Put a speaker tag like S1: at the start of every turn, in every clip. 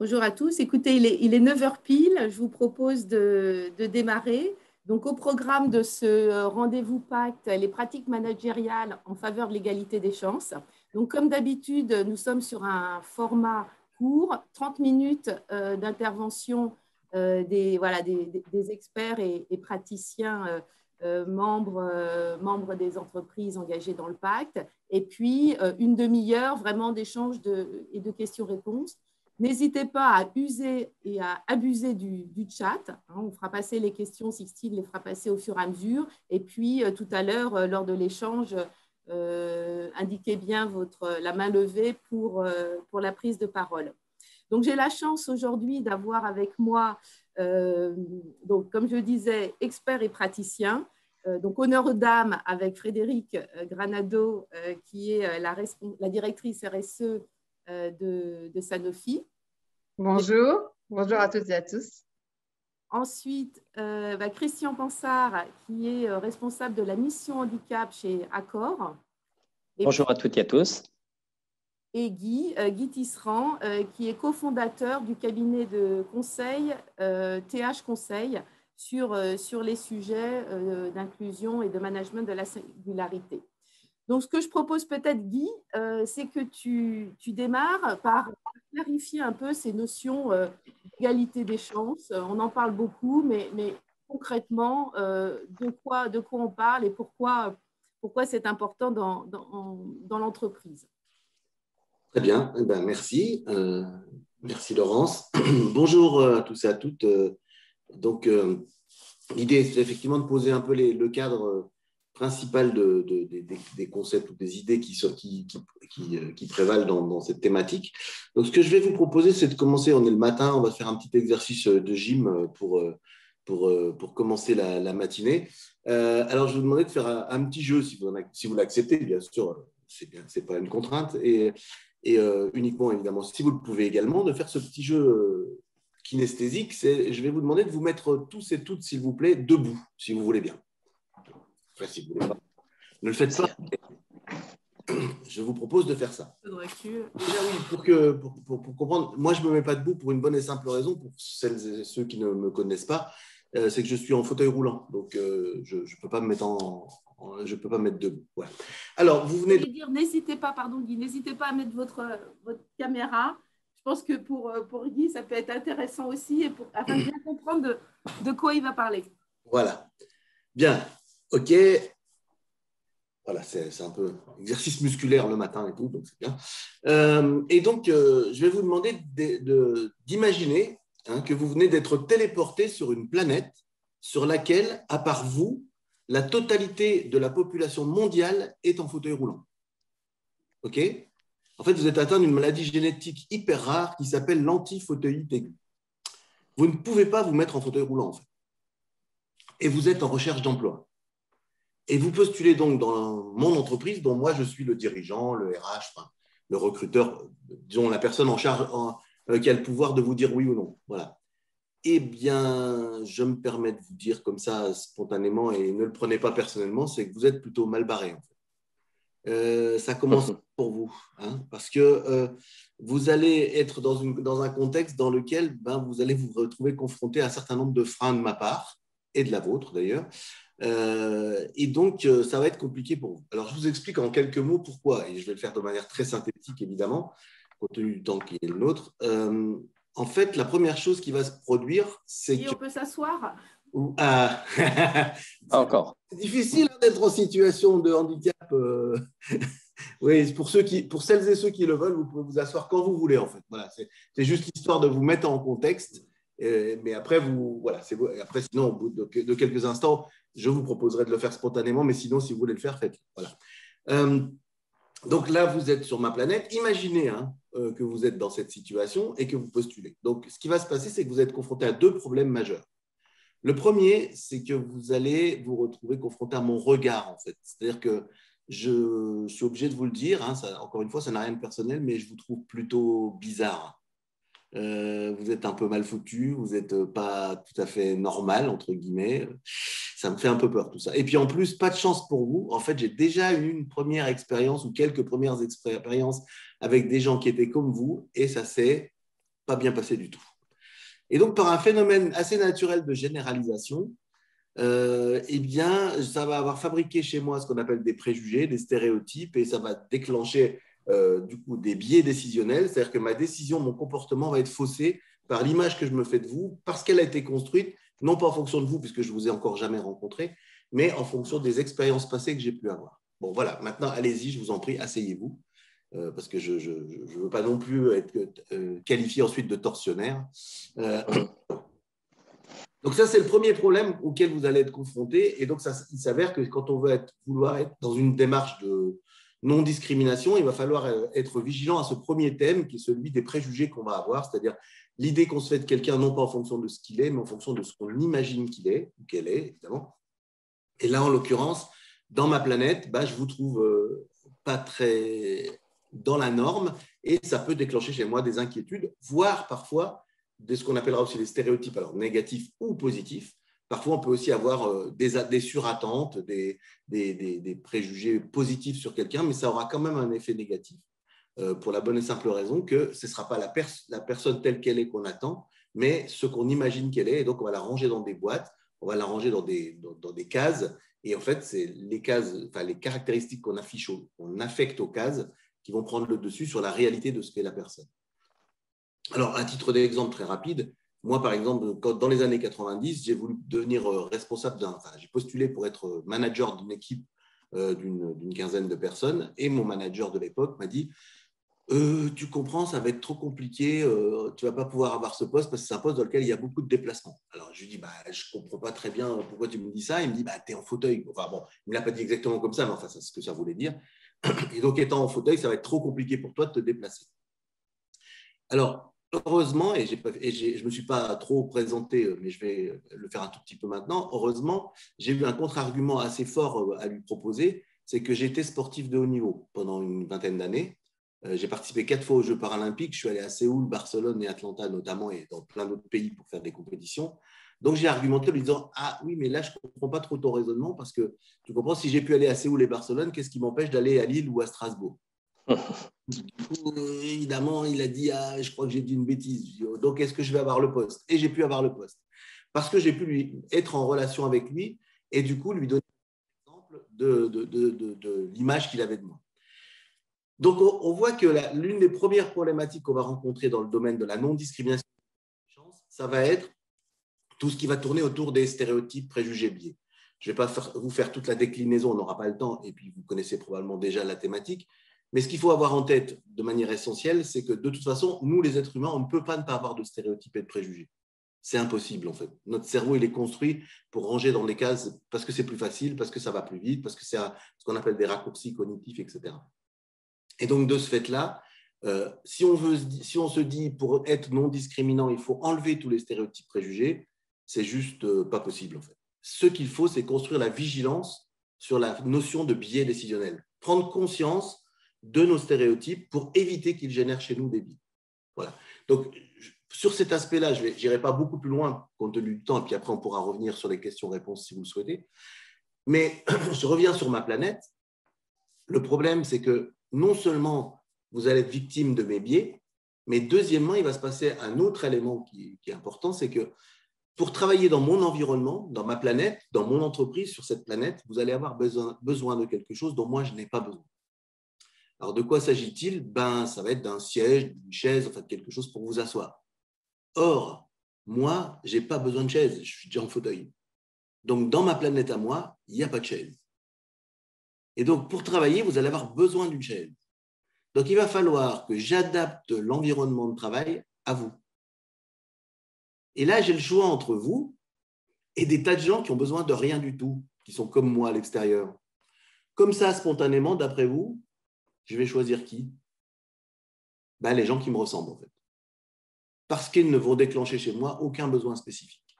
S1: Bonjour à tous. Écoutez, il est 9 heures pile. Je vous propose de démarrer. Donc, au programme de ce rendez-vous pacte, les pratiques managériales en faveur de l'égalité des chances. Donc, comme d'habitude, nous sommes sur un format court, 30 minutes d'intervention des experts et praticiens membres des entreprises engagées dans le pacte. Et puis, une demi-heure vraiment d'échanges et de questions-réponses. N'hésitez pas à user et à abuser du chat. On fera passer les questions, Sixtine les fera passer au fur et à mesure. Et puis, tout à l'heure, lors de l'échange, indiquez bien la main levée pour la prise de parole. Donc, j'ai la chance aujourd'hui d'avoir avec moi, donc, comme je disais, experts et praticiens. Donc, honneur aux dames avec Frédéric Granado, qui est la directrice RSE de Sanofi.
S2: Bonjour, bonjour à toutes et à tous.
S1: Ensuite, Christian Pansard, qui est responsable de la mission handicap chez Accor.
S3: Bonjour à toutes et à tous.
S1: Et Guy Tisserand, qui est cofondateur du cabinet de conseil TH Conseil sur les sujets d'inclusion et de management de la singularité. Donc, ce que je propose peut-être, Guy, c'est que tu démarres par clarifier un peu ces notions d'égalité des chances. On en parle beaucoup, mais concrètement, de quoi on parle et pourquoi c'est important dans l'entreprise.
S4: Très bien, merci. Merci Laurence. Bonjour à tous et à toutes. Donc, l'idée, c'est effectivement de poser un peu le cadre principal des concepts ou des idées qui prévalent dans cette thématique. Donc, ce que je vais vous proposer, c'est de commencer. On est le matin, on va faire un petit exercice de gym pour commencer la matinée. Alors, je vais vous demander de faire un petit jeu, si vous l'acceptez, bien sûr. C'est bien, c'est pas une contrainte. Et uniquement, évidemment, si vous le pouvez également, de faire ce petit jeu kinesthésique. Je vais vous demander de vous mettre tous et toutes, s'il vous plaît, debout, si vous voulez bien. Enfin, si vous voulez pas. Ne le faites pas. Je vous propose de faire ça. Déjà, oui, pour comprendre, moi, je ne me mets pas debout pour une bonne et simple raison, pour celles et ceux qui ne me connaissent pas, c'est que je suis en fauteuil roulant. Donc, je ne peux pas me mettre je peux pas me mettre debout. Ouais. Alors, vous venez.
S1: N'hésitez pas, pardon Guy, n'hésitez pas à mettre votre caméra. Je pense que pour Guy, ça peut être intéressant aussi, afin de bien comprendre de quoi il va parler.
S4: Voilà. Bien. OK. Voilà, c'est un peu exercice musculaire le matin et tout, donc c'est bien. Et donc, je vais vous demander d'imaginer que vous venez d'être téléporté sur une planète sur laquelle, à part vous, la totalité de la population mondiale est en fauteuil roulant. OK ? En fait, vous êtes atteint d'une maladie génétique hyper rare qui s'appelle l'antifauteuilite aiguë. Vous ne pouvez pas vous mettre en fauteuil roulant, en fait. Et vous êtes en recherche d'emploi. Et vous postulez donc dans mon entreprise, dont moi je suis le dirigeant, le RH, enfin, le recruteur, disons la personne en charge qui a le pouvoir de vous dire oui ou non. Voilà. Eh bien, je me permets de vous dire comme ça spontanément, et ne le prenez pas personnellement, c'est que vous êtes plutôt mal barré. En fait. Ça commence pour vous, parce que vous allez être dans un contexte dans lequel vous allez vous retrouver confronté à un certain nombre de freins de ma part, et de la vôtre d'ailleurs. Et donc, ça va être compliqué pour vous. Alors, je vous explique en quelques mots pourquoi, et je vais le faire de manière très synthétique, évidemment, compte tenu du temps qui est le nôtre. En fait, la première chose qui va se produire, c'est que…
S1: on peut s'asseoir.
S4: Encore. C'est difficile d'être en situation de handicap. Oui, pour celles et ceux qui le veulent, vous pouvez vous asseoir quand vous voulez, en fait. Voilà, c'est juste histoire de vous mettre en contexte. Mais après, après, sinon, au bout de quelques instants, je vous proposerai de le faire spontanément, mais sinon, si vous voulez le faire, faites-le. Voilà. Donc là, vous êtes sur ma planète. Imaginez que vous êtes dans cette situation et que vous postulez. Donc, ce qui va se passer, c'est que vous êtes confronté à deux problèmes majeurs. Le premier, c'est que vous allez vous retrouver confronté à mon regard, en fait. C'est-à-dire que je suis obligé de vous le dire, encore une fois, ça n'a rien de personnel, mais je vous trouve plutôt bizarre. Vous êtes un peu mal foutu, vous n'êtes pas tout à fait normal, entre guillemets. Ça me fait un peu peur, tout ça. Et puis en plus, pas de chance pour vous. En fait, j'ai déjà eu une première expérience ou quelques premières expériences avec des gens qui étaient comme vous et ça s'est pas bien passé du tout. Et donc, par un phénomène assez naturel de généralisation, eh bien, ça va avoir fabriqué chez moi ce qu'on appelle des préjugés, des stéréotypes, et ça va déclencher du coup des biais décisionnels, c'est-à-dire que ma décision, mon comportement va être faussé par l'image que je me fais de vous, parce qu'elle a été construite, non pas en fonction de vous, puisque je ne vous ai encore jamais rencontré, mais en fonction des expériences passées que j'ai pu avoir. Bon, voilà, maintenant, allez-y, je vous en prie, asseyez-vous, parce que je ne veux pas non plus être qualifié ensuite de tortionnaire. Donc ça, c'est le premier problème auquel vous allez être confronté. Et donc, il s'avère que quand on veut vouloir être dans une démarche de non-discrimination, il va falloir être vigilant à ce premier thème qui est celui des préjugés qu'on va avoir, c'est-à-dire l'idée qu'on se fait de quelqu'un non pas en fonction de ce qu'il est, mais en fonction de ce qu'on imagine qu'il est, ou qu'elle est, évidemment. Et là, en l'occurrence, dans ma planète, je vous trouve pas très dans la norme et ça peut déclencher chez moi des inquiétudes, voire parfois de ce qu'on appellera aussi les stéréotypes, alors négatifs ou positifs. Parfois, on peut aussi avoir des surattentes, des préjugés positifs sur quelqu'un, mais ça aura quand même un effet négatif pour la bonne et simple raison que ce ne sera pas la personne telle qu'elle est qu'on attend, mais ce qu'on imagine qu'elle est. Et donc, on va la ranger dans des boîtes, on va la ranger dans des cases. Et en fait, c'est les caractéristiques qu'on affiche, qu'on affecte aux cases qui vont prendre le dessus sur la réalité de ce qu'est la personne. Alors, à titre d'exemple très rapide, moi, par exemple, dans les années 90, j'ai voulu devenir responsable j'ai postulé pour être manager d'une équipe d'une quinzaine de personnes et mon manager de l'époque m'a dit tu comprends, ça va être trop compliqué, tu ne vas pas pouvoir avoir ce poste parce que c'est un poste dans lequel il y a beaucoup de déplacements. Alors, je lui dis je ne comprends pas très bien pourquoi tu me dis ça. Il me dit tu es en fauteuil. Enfin, bon, il ne me l'a pas dit exactement comme ça, mais enfin, c'est ce que ça voulait dire. Et donc, étant en fauteuil, ça va être trop compliqué pour toi de te déplacer. Alors, heureusement, et je ne me suis pas trop présenté, mais je vais le faire un tout petit peu maintenant, heureusement, j'ai eu un contre-argument assez fort à lui proposer, c'est que j'étais sportif de haut niveau pendant une vingtaine d'années. J'ai participé 4 fois aux Jeux paralympiques, je suis allé à Séoul, Barcelone et Atlanta notamment, et dans plein d'autres pays pour faire des compétitions. Donc, j'ai argumenté en lui disant « Ah oui, mais là, je ne comprends pas trop ton raisonnement parce que tu comprends, si j'ai pu aller à Séoul et Barcelone, qu'est-ce qui m'empêche d'aller à Lille ou à Strasbourg ?» Du coup, évidemment, il a dit je crois que j'ai dit une bêtise. Donc, est-ce que je vais avoir le poste? Et j'ai pu avoir le poste. Parce que j'ai pu être en relation avec lui et du coup, lui donner un exemple de l'image qu'il avait de moi. Donc, on voit que l'une des premières problématiques qu'on va rencontrer dans le domaine de la non-discrimination, ça va être tout ce qui va tourner autour des stéréotypes, préjugés, biais. Je ne vais pas vous faire toute la déclinaison, on n'aura pas le temps, et puis vous connaissez probablement déjà la thématique. Mais ce qu'il faut avoir en tête de manière essentielle, c'est que de toute façon, nous, les êtres humains, on ne peut pas ne pas avoir de stéréotypes et de préjugés. C'est impossible, en fait. Notre cerveau, il est construit pour ranger dans des cases parce que c'est plus facile, parce que ça va plus vite, parce que c'est ce qu'on appelle des raccourcis cognitifs, etc. Et donc, de ce fait-là, si on se dit pour être non discriminant, il faut enlever tous les stéréotypes préjugés, c'est juste pas possible, en fait. Ce qu'il faut, c'est construire la vigilance sur la notion de biais décisionnel. Prendre conscience de nos stéréotypes pour éviter qu'ils génèrent chez nous des biais. Voilà. Donc, sur cet aspect-là, je n'irai pas beaucoup plus loin compte tenu du temps, et puis après, on pourra revenir sur les questions-réponses si vous le souhaitez. Mais je reviens sur ma planète. Le problème, c'est que non seulement vous allez être victime de mes biais, mais deuxièmement, il va se passer un autre élément qui est important, c'est que pour travailler dans mon environnement, dans ma planète, dans mon entreprise, sur cette planète, vous allez avoir besoin de quelque chose dont moi, je n'ai pas besoin. Alors, de quoi s'agit-il? Ça va être d'un siège, d'une chaise, enfin, quelque chose pour vous asseoir. Or, moi, je n'ai pas besoin de chaise, je suis déjà en fauteuil. Donc, dans ma planète à moi, il n'y a pas de chaise. Et donc, pour travailler, vous allez avoir besoin d'une chaise. Donc, il va falloir que j'adapte l'environnement de travail à vous. Et là, j'ai le choix entre vous et des tas de gens qui ont besoin de rien du tout, qui sont comme moi à l'extérieur. Comme ça, spontanément, d'après vous, je vais choisir qui? Les gens qui me ressemblent, en fait. Parce qu'ils ne vont déclencher chez moi aucun besoin spécifique.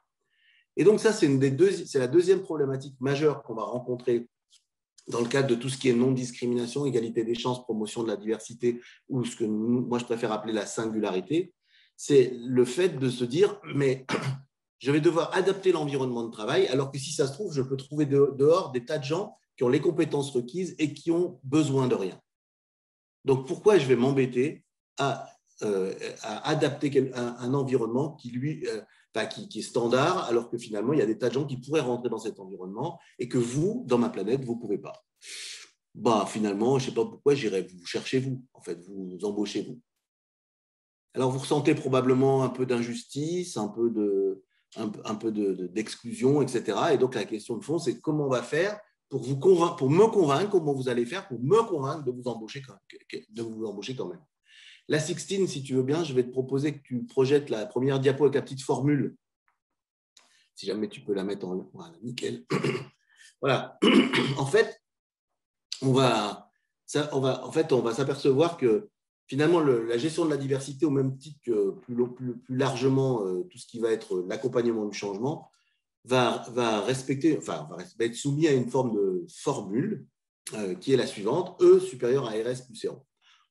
S4: Et donc, ça, c'est la deuxième problématique majeure qu'on va rencontrer dans le cadre de tout ce qui est non-discrimination, égalité des chances, promotion de la diversité, ou ce que moi, je préfère appeler la singularité. C'est le fait de se dire, mais je vais devoir adapter l'environnement de travail, alors que si ça se trouve, je peux trouver dehors des tas de gens qui ont les compétences requises et qui ont besoin de rien. Donc, pourquoi je vais m'embêter à à adapter un environnement qui est standard, alors que finalement, il y a des tas de gens qui pourraient rentrer dans cet environnement et que vous, dans ma planète, vous ne pouvez pas. Finalement, je ne sais pas pourquoi j'irai vous chercher, vous, en fait, vous embauchez, vous. Alors, vous ressentez probablement un peu d'injustice, un peu d'exclusion, etc. Et donc, la question de fond, c'est comment on va faire pour me convaincre, comment vous allez faire pour me convaincre de vous embaucher quand même. La Sixtine, si tu veux bien, je vais te proposer que tu projettes la première diapo avec la petite formule. Si jamais tu peux la mettre en... Voilà, nickel. Voilà. En fait, on va s'apercevoir que finalement, la gestion de la diversité, au même titre que plus largement tout ce qui va être l'accompagnement du changement, va être soumis à une forme de formule qui est la suivante, E supérieur à RS plus R.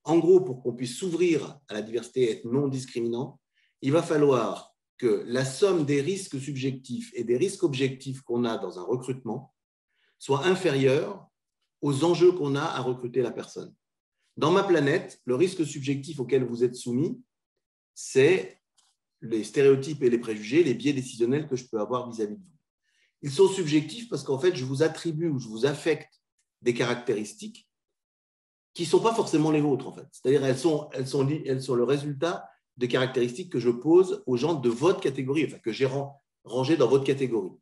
S4: En gros, pour qu'on puisse s'ouvrir à la diversité et être non discriminant, il va falloir que la somme des risques subjectifs et des risques objectifs qu'on a dans un recrutement soit inférieure aux enjeux qu'on a à recruter la personne. Dans ma planète, le risque subjectif auquel vous êtes soumis, c'est les stéréotypes et les préjugés, les biais décisionnels que je peux avoir vis-à-vis de vous. Ils sont subjectifs parce qu'en fait, je vous attribue ou je vous affecte des caractéristiques qui ne sont pas forcément les vôtres, en fait. C'est-à-dire elles sont le résultat des caractéristiques que je pose aux gens de votre catégorie, enfin que j'ai rangées dans votre catégorie.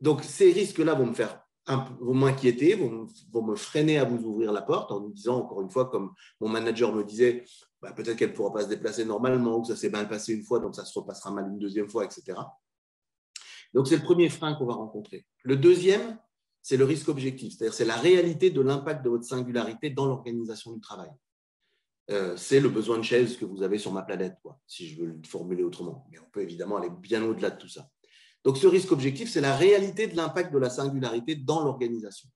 S4: Donc, ces risques-là vont m'inquiéter, vont me freiner à vous ouvrir la porte en me disant, encore une fois, comme mon manager me disait, peut-être qu'elle ne pourra pas se déplacer normalement, ou que ça s'est mal passé une fois, donc ça se repassera mal une deuxième fois, etc. Donc, c'est le premier frein qu'on va rencontrer. Le deuxième, c'est le risque objectif, c'est-à-dire c'est la réalité de l'impact de votre singularité dans l'organisation du travail. C'est le besoin de chaise que vous avez sur ma planète, si je veux le formuler autrement. Mais on peut évidemment aller bien au-delà de tout ça. Donc, ce risque objectif, c'est la réalité de l'impact de la singularité dans l'organisation.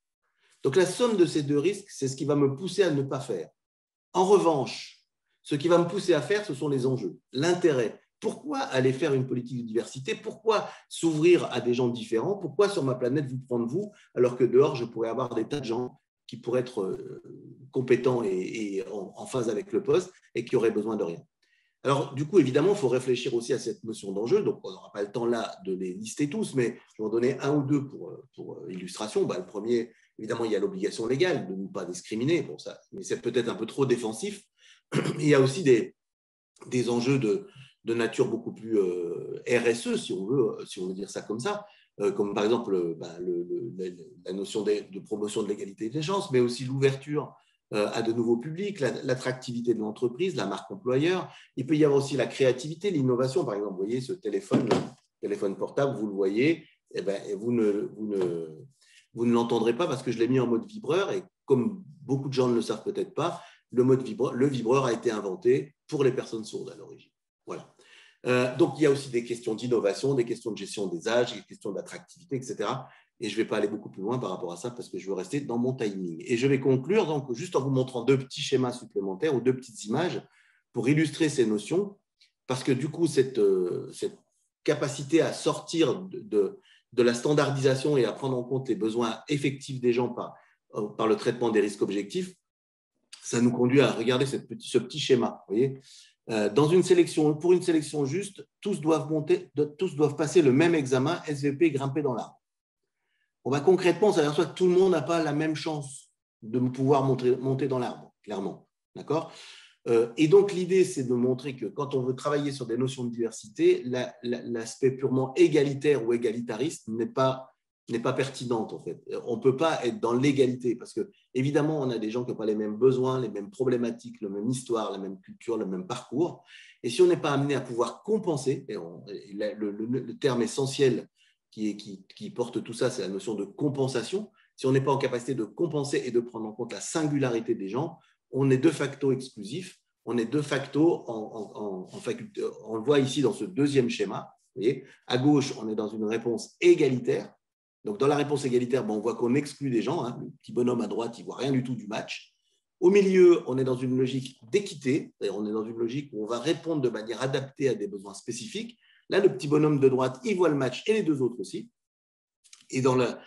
S4: Donc, la somme de ces deux risques, c'est ce qui va me pousser à ne pas faire. En revanche, ce qui va me pousser à faire, ce sont les enjeux, l'intérêt. Pourquoi aller faire une politique de diversité? Pourquoi s'ouvrir à des gens différents? Pourquoi sur ma planète vous prendre vous, alors que dehors, je pourrais avoir des tas de gens qui pourraient être compétents et en phase avec le poste et qui auraient besoin de rien? Alors, du coup, évidemment, il faut réfléchir aussi à cette notion d'enjeu. Donc, on n'aura pas le temps là de les lister tous, mais je vais en donner un ou deux pour illustration. Le premier, évidemment, il y a l'obligation légale de ne pas discriminer. Bon, ça, mais c'est peut-être un peu trop défensif. Il y a aussi des enjeux de nature beaucoup plus RSE, si on veut dire ça comme ça, comme par exemple la notion de promotion de l'égalité des chances, mais aussi l'ouverture à de nouveaux publics, l'attractivité de l'entreprise, la marque employeur. Il peut y avoir aussi la créativité, l'innovation. Par exemple, vous voyez ce téléphone portable, vous le voyez, et vous ne l'entendrez pas parce que je l'ai mis en mode vibreur. Et comme beaucoup de gens ne le savent peut-être pas, le vibreur a été inventé pour les personnes sourdes à l'origine. Voilà. Donc, il y a aussi des questions d'innovation, des questions de gestion des âges, des questions d'attractivité, etc. Et je ne vais pas aller beaucoup plus loin par rapport à ça parce que je veux rester dans mon timing. Et je vais conclure donc, juste en vous montrant deux petits schémas supplémentaires ou deux petites images pour illustrer ces notions, parce que du coup, cette capacité à sortir de la standardisation et à prendre en compte les besoins effectifs des gens par le traitement des risques objectifs, ça nous conduit à regarder ce petit schéma. Vous voyez, pour une sélection juste, tous doivent passer le même examen SVP grimper dans l'arbre. Concrètement, ça veut dire que tout le monde n'a pas la même chance de pouvoir monter dans l'arbre, clairement. D'accord ? Et donc, l'idée, c'est de montrer que quand on veut travailler sur des notions de diversité, l'aspect purement égalitaire ou égalitariste n'est pas pertinent, en fait. On ne peut pas être dans l'égalité parce que, évidemment, on a des gens qui n'ont pas les mêmes besoins, les mêmes problématiques, la même histoire, la même culture, le même parcours. Et si on n'est pas amené à pouvoir compenser, le terme essentiel qui porte tout ça, c'est la notion de compensation. Si on n'est pas en capacité de compenser et de prendre en compte la singularité des gens, on est de facto exclusif, on est de facto en faculté. On le voit ici dans ce deuxième schéma. Vous voyez, à gauche, on est dans une réponse égalitaire. Donc, dans la réponse égalitaire, on voit qu'on exclut des gens. Le petit bonhomme à droite, il ne voit rien du tout du match. Au milieu, on est dans une logique d'équité. On est dans une logique où on va répondre de manière adaptée à des besoins spécifiques. Là, le petit bonhomme de droite, il voit le match et les deux autres aussi. Et dans la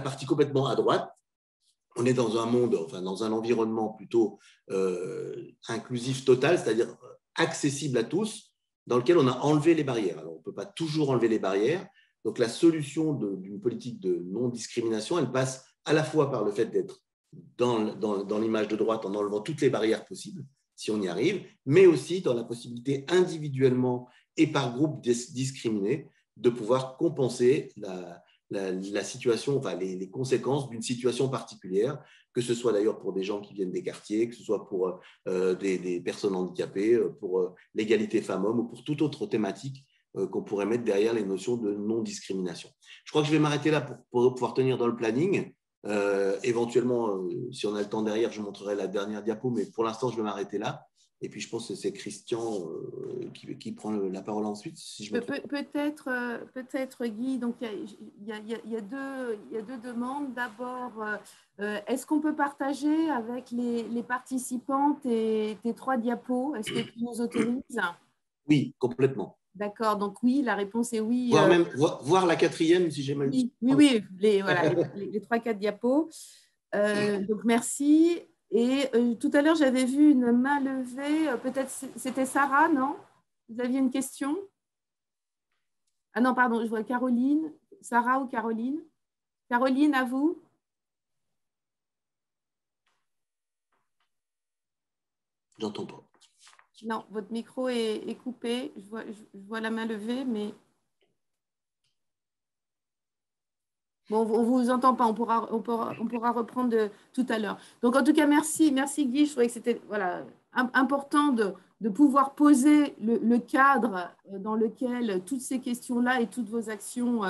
S4: partie complètement à droite, on est dans un monde, enfin dans un environnement plutôt inclusif total, c'est-à-dire accessible à tous, dans lequel on a enlevé les barrières. Alors, on ne peut pas toujours enlever les barrières. Donc, la solution d'une politique de non-discrimination, elle passe à la fois par le fait d'être dans l'image de droite en enlevant toutes les barrières possibles, si on y arrive, mais aussi dans la possibilité individuellement et par groupe discriminé de pouvoir compenser la situation, enfin les conséquences d'une situation particulière, que ce soit d'ailleurs pour des gens qui viennent des quartiers, que ce soit pour des personnes handicapées, pour l'égalité femmes-hommes ou pour toute autre thématique qu'on pourrait mettre derrière les notions de non-discrimination. Je crois que je vais m'arrêter là pour pouvoir tenir dans le planning. Éventuellement, si on a le temps derrière, je montrerai la dernière diapo, mais pour l'instant, je vais m'arrêter là. Et puis, je pense que c'est Christian qui prend la parole ensuite. Si je me trompe.
S1: Peut-être, Guy, donc il y a deux demandes. D'abord, est-ce qu'on peut partager avec les participants tes 3 diapos? Est-ce que tu nous autorises?
S4: Oui, complètement.
S1: D'accord, donc oui, la réponse est oui.
S4: Voir la 4e, si j'ai mal dit.
S1: Oui, les 3-4 diapos. Donc, merci. Et tout à l'heure, j'avais vu une main levée. Peut-être c'était Sarah, non? Vous aviez une question? Ah non, pardon, je vois Caroline. Sarah ou Caroline? Caroline, à vous.
S4: J'entends pas.
S1: Non, votre micro est coupé. Je vois la main levée, mais… Bon, on ne vous entend pas, on pourra reprendre tout à l'heure. Donc, en tout cas, merci Guy. Je trouvais que c'était important de pouvoir poser le cadre dans lequel toutes ces questions-là et toutes vos actions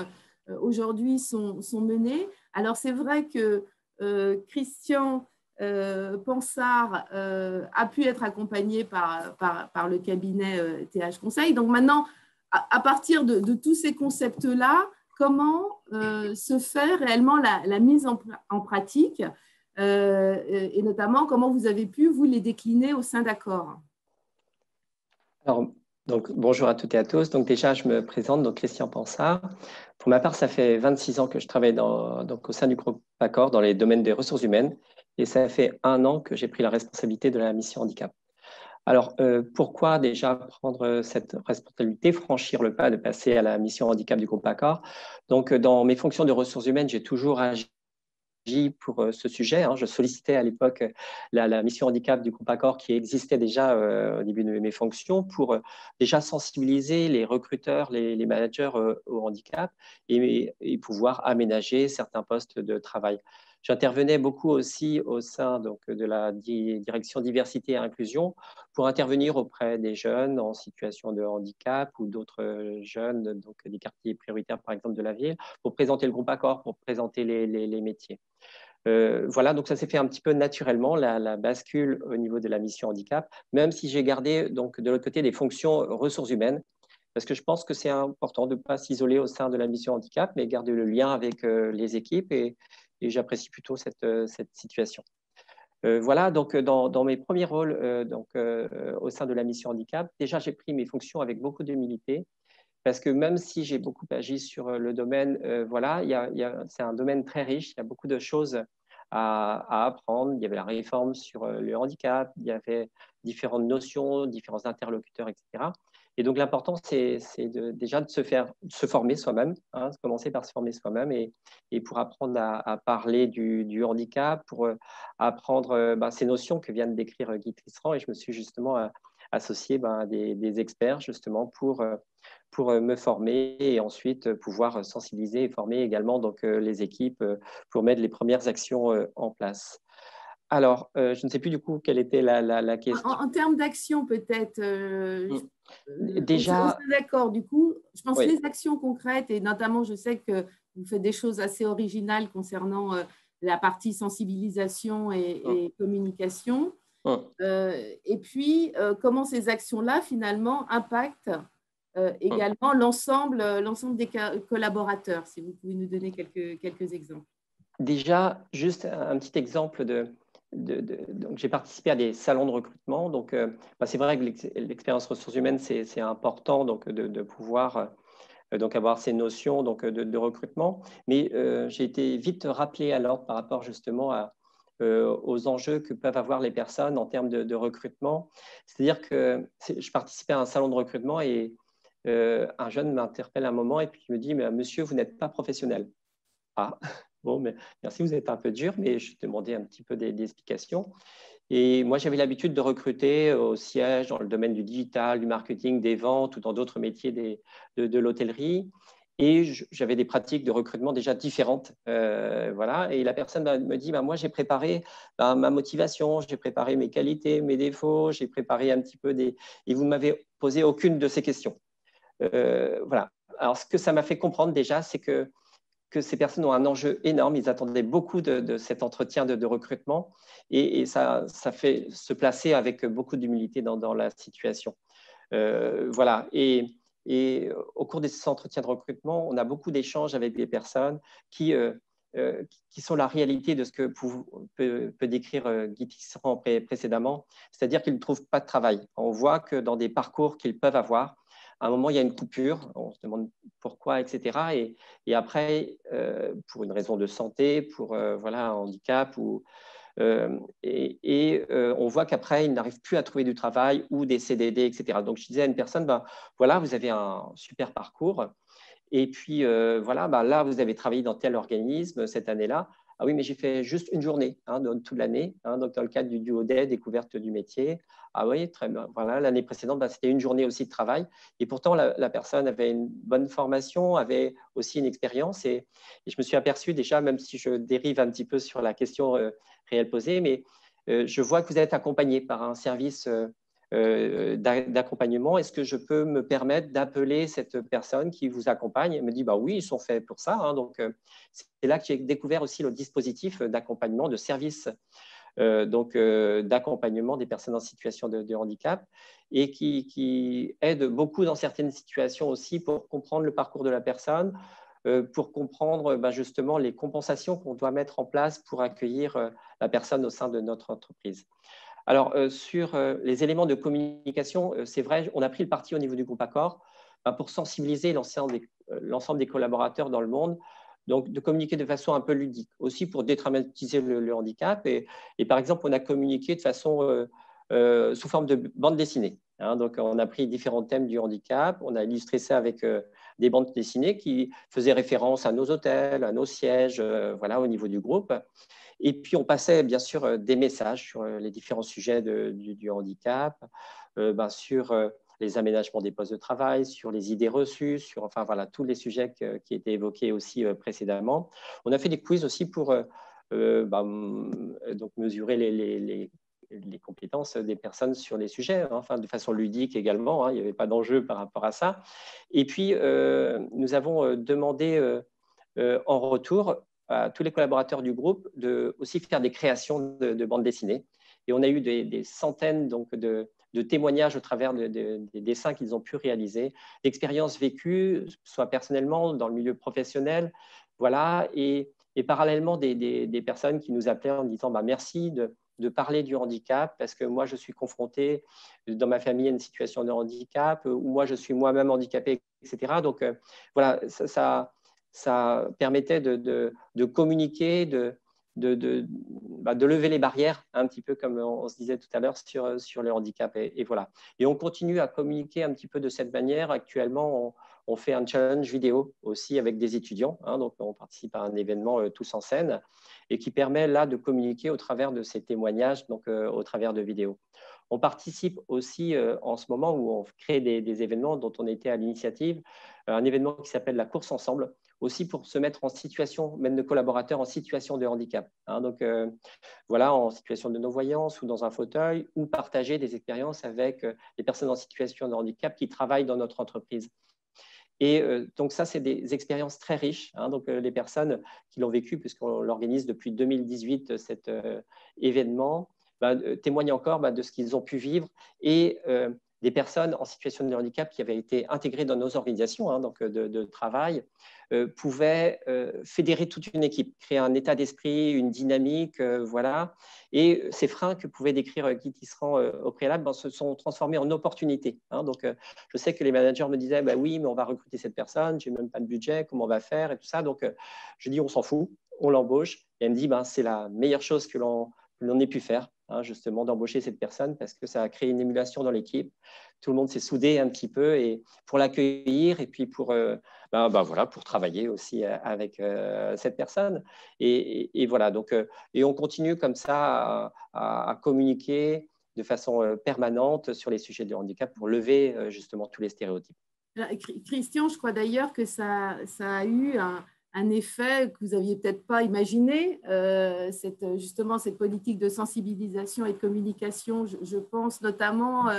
S1: aujourd'hui sont menées. Alors, c'est vrai que Christian Pansard a pu être accompagné par le cabinet TH Conseil. Donc, maintenant, à partir de tous ces concepts-là, comment se fait réellement la mise en pratique et notamment comment vous avez pu, vous, les décliner au sein d'Accor?
S3: Alors, donc, bonjour à toutes et à tous. Donc, déjà, je me présente, donc Christian Pansard. Pour ma part, ça fait 26 ans que je travaille donc, au sein du groupe Accor dans les domaines des ressources humaines et ça fait 1 an que j'ai pris la responsabilité de la mission handicap. Alors, pourquoi déjà prendre cette responsabilité, franchir le pas de passer à la mission handicap du groupe Accor? Donc, dans mes fonctions de ressources humaines, j'ai toujours agi pour ce sujet. Je sollicitais à l'époque la mission handicap du groupe Accor qui existait déjà au début de mes fonctions pour déjà sensibiliser les recruteurs, les managers au handicap et pouvoir aménager certains postes de travail. J'intervenais beaucoup aussi au sein donc, de la direction diversité et inclusion pour intervenir auprès des jeunes en situation de handicap ou d'autres jeunes, donc des quartiers prioritaires par exemple de la ville, pour présenter le groupe Accor, pour présenter les métiers. Voilà, donc ça s'est fait un petit peu naturellement, la bascule au niveau de la mission handicap, même si j'ai gardé donc, de l'autre côté des fonctions ressources humaines, parce que je pense que c'est important de ne pas s'isoler au sein de la mission handicap, mais garder le lien avec les équipes et j'apprécie plutôt cette situation. Voilà, donc dans mes premiers rôles au sein de la mission handicap, déjà j'ai pris mes fonctions avec beaucoup d'humilité, parce que même si j'ai beaucoup agi sur le domaine, voilà, c'est un domaine très riche, il y a beaucoup de choses à apprendre. Il y avait la réforme sur le handicap, il y avait différentes notions, différents interlocuteurs, etc. Et donc, l'important, c'est déjà de se former soi-même, commencer par se former soi-même et pour apprendre à parler du handicap, pour apprendre ces notions que vient de décrire Guy Tristran. Et je me suis justement associé à des experts, justement, pour me former et ensuite pouvoir sensibiliser et former également donc, les équipes pour mettre les premières actions en place. Alors, je ne sais plus du coup quelle était la question.
S1: En termes d'action, peut-être.
S3: Déjà.
S1: D'accord, du coup, je pense
S3: oui.
S1: Les actions concrètes, et notamment, je sais que vous faites des choses assez originales concernant la partie sensibilisation et communication. Et puis, comment ces actions-là, finalement, impactent également l'ensemble des collaborateurs, si vous pouvez nous donner quelques exemples.
S3: Déjà, juste un petit exemple donc j'ai participé à des salons de recrutement. Donc, c'est vrai que l'expérience ressources humaines, c'est important donc, de pouvoir donc avoir ces notions donc, de recrutement. Mais j'ai été vite rappelé alors par rapport justement aux enjeux que peuvent avoir les personnes en termes de recrutement. C'est-à-dire que je participais à un salon de recrutement et un jeune m'interpelle à un moment et puis il me dit « Monsieur, vous n'êtes pas professionnel. » Ah, bon, mais merci, vous êtes un peu dur, mais je demandais un petit peu des explications. Et moi, j'avais l'habitude de recruter au siège dans le domaine du digital, du marketing, des ventes ou dans d'autres métiers de l'hôtellerie. Et j'avais des pratiques de recrutement déjà différentes. Voilà. Et la personne me dit, moi, j'ai préparé ma motivation, j'ai préparé mes qualités, mes défauts, j'ai préparé un petit peu des… Et vous ne m'avez posé aucune de ces questions. Voilà. Alors, ce que ça m'a fait comprendre déjà, c'est que ces personnes ont un enjeu énorme. Ils attendaient beaucoup de cet entretien de recrutement et ça fait se placer avec beaucoup d'humilité dans la situation. Voilà. Et au cours de ces entretiens de recrutement, on a beaucoup d'échanges avec des personnes qui sont la réalité de ce que peut décrire Guy Tisserand précédemment, c'est-à-dire qu'ils ne trouvent pas de travail. On voit que dans des parcours qu'ils peuvent avoir, à un moment, il y a une coupure, on se demande pourquoi, etc. Et après, pour une raison de santé, pour voilà, un handicap, on voit qu'après, ils n'arrivent plus à trouver du travail ou des CDD, etc. Donc, je disais à une personne, voilà, vous avez un super parcours. Et puis, voilà, là, vous avez travaillé dans tel organisme cette année-là. Ah oui, mais j'ai fait juste une journée dans toute l'année, donc dans le cadre du DUODED, découverte du métier. Ah oui, très bien. Voilà, l'année précédente, c'était une journée aussi de travail. Et pourtant, la personne avait une bonne formation, avait aussi une expérience. Et je me suis aperçu déjà, même si je dérive un petit peu sur la question réelle posée, mais je vois que vous êtes accompagné par un service d'accompagnement. Est-ce que je peux me permettre d'appeler cette personne qui vous accompagne? Elle me dit, oui, ils sont faits pour ça. Donc, c'est là que j'ai découvert aussi le dispositif d'accompagnement, de service d'accompagnement des personnes en situation de handicap et qui aide beaucoup dans certaines situations aussi pour comprendre le parcours de la personne, pour comprendre justement les compensations qu'on doit mettre en place pour accueillir la personne au sein de notre entreprise. Alors, sur les éléments de communication, c'est vrai, on a pris le parti au niveau du groupe Accor pour sensibiliser l'ensemble des collaborateurs dans le monde, donc de communiquer de façon un peu ludique, aussi pour dédramatiser le handicap. Et par exemple, on a communiqué de façon sous forme de bande dessinée. Donc, on a pris différents thèmes du handicap, on a illustré ça avec des bandes dessinées qui faisaient référence à nos hôtels, à nos sièges, voilà, au niveau du groupe. Et puis, on passait bien sûr des messages sur les différents sujets du handicap, sur les aménagements des postes de travail, sur les idées reçues, sur enfin, voilà, tous les sujets qui étaient évoqués aussi précédemment. On a fait des quiz aussi pour donc mesurer les compétences des personnes sur les sujets, enfin, de façon ludique également. Il n'y avait pas d'enjeu par rapport à ça. Et puis, nous avons demandé en retour à tous les collaborateurs du groupe de aussi faire des créations de bandes dessinées. Et on a eu des centaines donc, de témoignages au travers des dessins qu'ils ont pu réaliser, d'expériences vécues, soit personnellement, dans le milieu professionnel. Voilà. Et parallèlement, des personnes qui nous appelaient en disant merci de parler du handicap parce que moi, je suis confronté dans ma famille à une situation de handicap ou moi, je suis moi-même handicapé, etc. Donc, voilà, ça permettait de communiquer, de lever les barrières, un petit peu comme on se disait tout à l'heure sur le handicap. Et voilà. Et on continue à communiquer un petit peu de cette manière. Actuellement, on fait un challenge vidéo aussi avec des étudiants. Donc, on participe à un événement tous en scène et qui permet là de communiquer au travers de ces témoignages, donc au travers de vidéos. On participe aussi en ce moment où on crée des événements dont on était à l'initiative, un événement qui s'appelle la course ensemble, aussi pour se mettre en situation, même de collaborateurs en situation de handicap. Donc, voilà, en situation de non-voyance ou dans un fauteuil, ou partager des expériences avec des personnes en situation de handicap qui travaillent dans notre entreprise. Et donc, ça, c'est des expériences très riches. Donc, les personnes qui l'ont vécu, puisqu'on l'organise depuis 2018, cet événement, témoignent encore de ce qu'ils ont pu vivre et des personnes en situation de handicap qui avaient été intégrées dans nos organisations donc de travail pouvaient fédérer toute une équipe, créer un état d'esprit, une dynamique, voilà. Et ces freins que pouvait décrire Guy Tisserand au préalable se sont transformés en opportunités. Donc, je sais que les managers me disaient oui, mais on va recruter cette personne, j'ai même pas de budget, comment on va faire et tout ça. Donc, je dis on s'en fout. on l'embauche. Et elle me dit, c'est la meilleure chose que l'on ait pu faire, hein, justement, d'embaucher cette personne parce que ça a créé une émulation dans l'équipe. Tout le monde s'est soudé un petit peu et pour l'accueillir et puis pour travailler aussi avec cette personne. Et voilà, donc, et on continue comme ça à communiquer de façon permanente sur les sujets de handicap pour lever justement tous les stéréotypes.
S1: Christian, je crois d'ailleurs que ça a eu un effet que vous n'aviez peut-être pas imaginé, justement cette politique de sensibilisation et de communication. Je pense notamment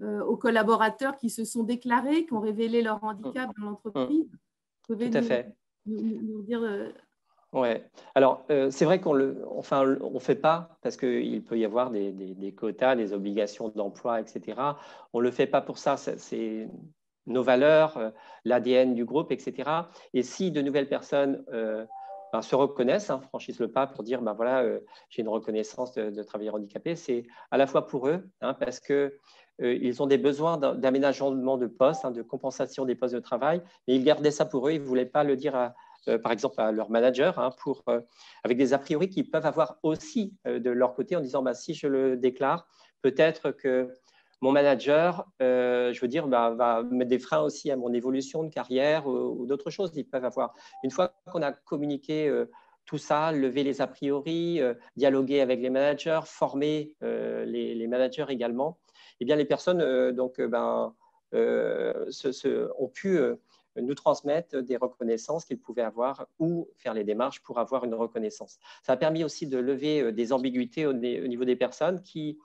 S1: aux collaborateurs qui se sont déclarés, qui ont révélé leur handicap dans l'entreprise.
S3: Tout à fait.
S1: Nous dire…
S3: Ouais. Alors, c'est vrai qu'on on fait pas parce qu'il peut y avoir des quotas, des obligations d'emploi, etc. On ne le fait pas pour ça. C'est nos valeurs, l'ADN du groupe, etc. Et si de nouvelles personnes se reconnaissent, franchissent le pas pour dire, j'ai une reconnaissance de travailleurs handicapés, c'est à la fois pour eux, parce que ils ont des besoins d'aménagement de postes, de compensation des postes de travail, mais ils gardaient ça pour eux, ils ne voulaient pas le dire par exemple à leur manager, avec des a priori qu'ils peuvent avoir aussi de leur côté en disant, si je le déclare, peut-être que mon manager, va mettre des freins aussi à mon évolution de carrière ou d'autres choses. Ils peuvent avoir, une fois qu'on a communiqué tout ça, lever les a priori, dialoguer avec les managers, former les managers également, eh bien, les personnes ont pu nous transmettre des reconnaissances qu'ils pouvaient avoir ou faire les démarches pour avoir une reconnaissance. Ça a permis aussi de lever des ambiguïtés au niveau des personnes qui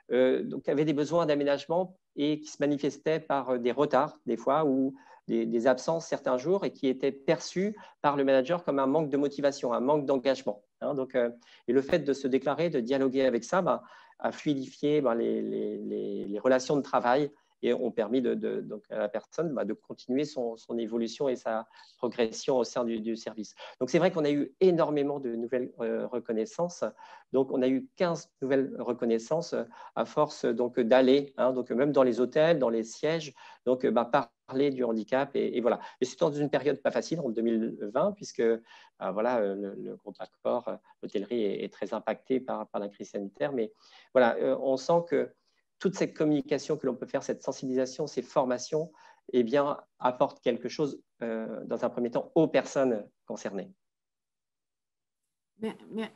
S3: avaient des besoins d'aménagement et qui se manifestaient par des retards des fois ou des absences certains jours et qui étaient perçus par le manager comme un manque de motivation, un manque d'engagement. Et le fait de se déclarer, de dialoguer avec ça, a fluidifié les relations de travail et ont permis donc à la personne de continuer son évolution et sa progression au sein du service. Donc, c'est vrai qu'on a eu énormément de nouvelles reconnaissances. Donc, on a eu 15 nouvelles reconnaissances à force d'aller, donc même dans les hôtels, dans les sièges, donc parler du handicap. Et voilà. Et c'est dans une période pas facile en 2020, puisque le groupe Accor, l'hôtellerie est très impacté par la crise sanitaire. Mais voilà, on sent que toute cette communication que l'on peut faire, cette sensibilisation, ces formations, apportent quelque chose, dans un premier temps, aux personnes concernées.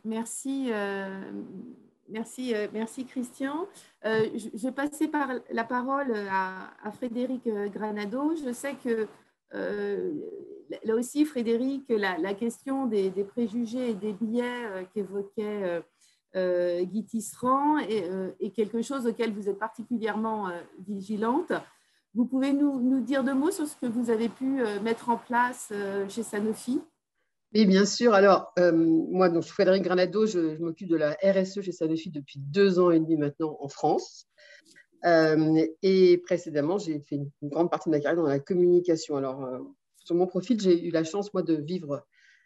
S1: Merci, Christian. Je vais passer la parole à Frédéric Granado. Je sais que là aussi, Frédéric, la question des préjugés et des biais qu'évoquait Guy Tisserand est quelque chose auquel vous êtes particulièrement vigilante. Vous pouvez nous dire 2 mots sur ce que vous avez pu mettre en place chez Sanofi?
S2: Oui, bien sûr. Alors, moi, je suis Frédéric Granado, je m'occupe de la RSE chez Sanofi depuis 2 ans et demi maintenant en France. Et précédemment, j'ai fait une grande partie de ma carrière dans la communication. Alors, sur mon profil, j'ai eu la chance, moi, de vivre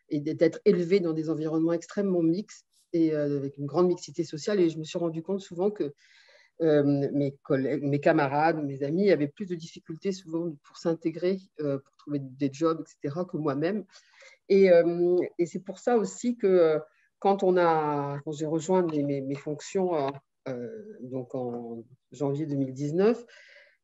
S2: et d'être élevée dans des environnements extrêmement mixtes et avec une grande mixité sociale. Et je me suis rendu compte souvent que mes collègues, mes camarades, mes amis avaient plus de difficultés souvent pour s'intégrer, pour trouver des jobs, etc., que moi-même. Et c'est pour ça aussi que quand j'ai rejoint mes fonctions donc en janvier 2019,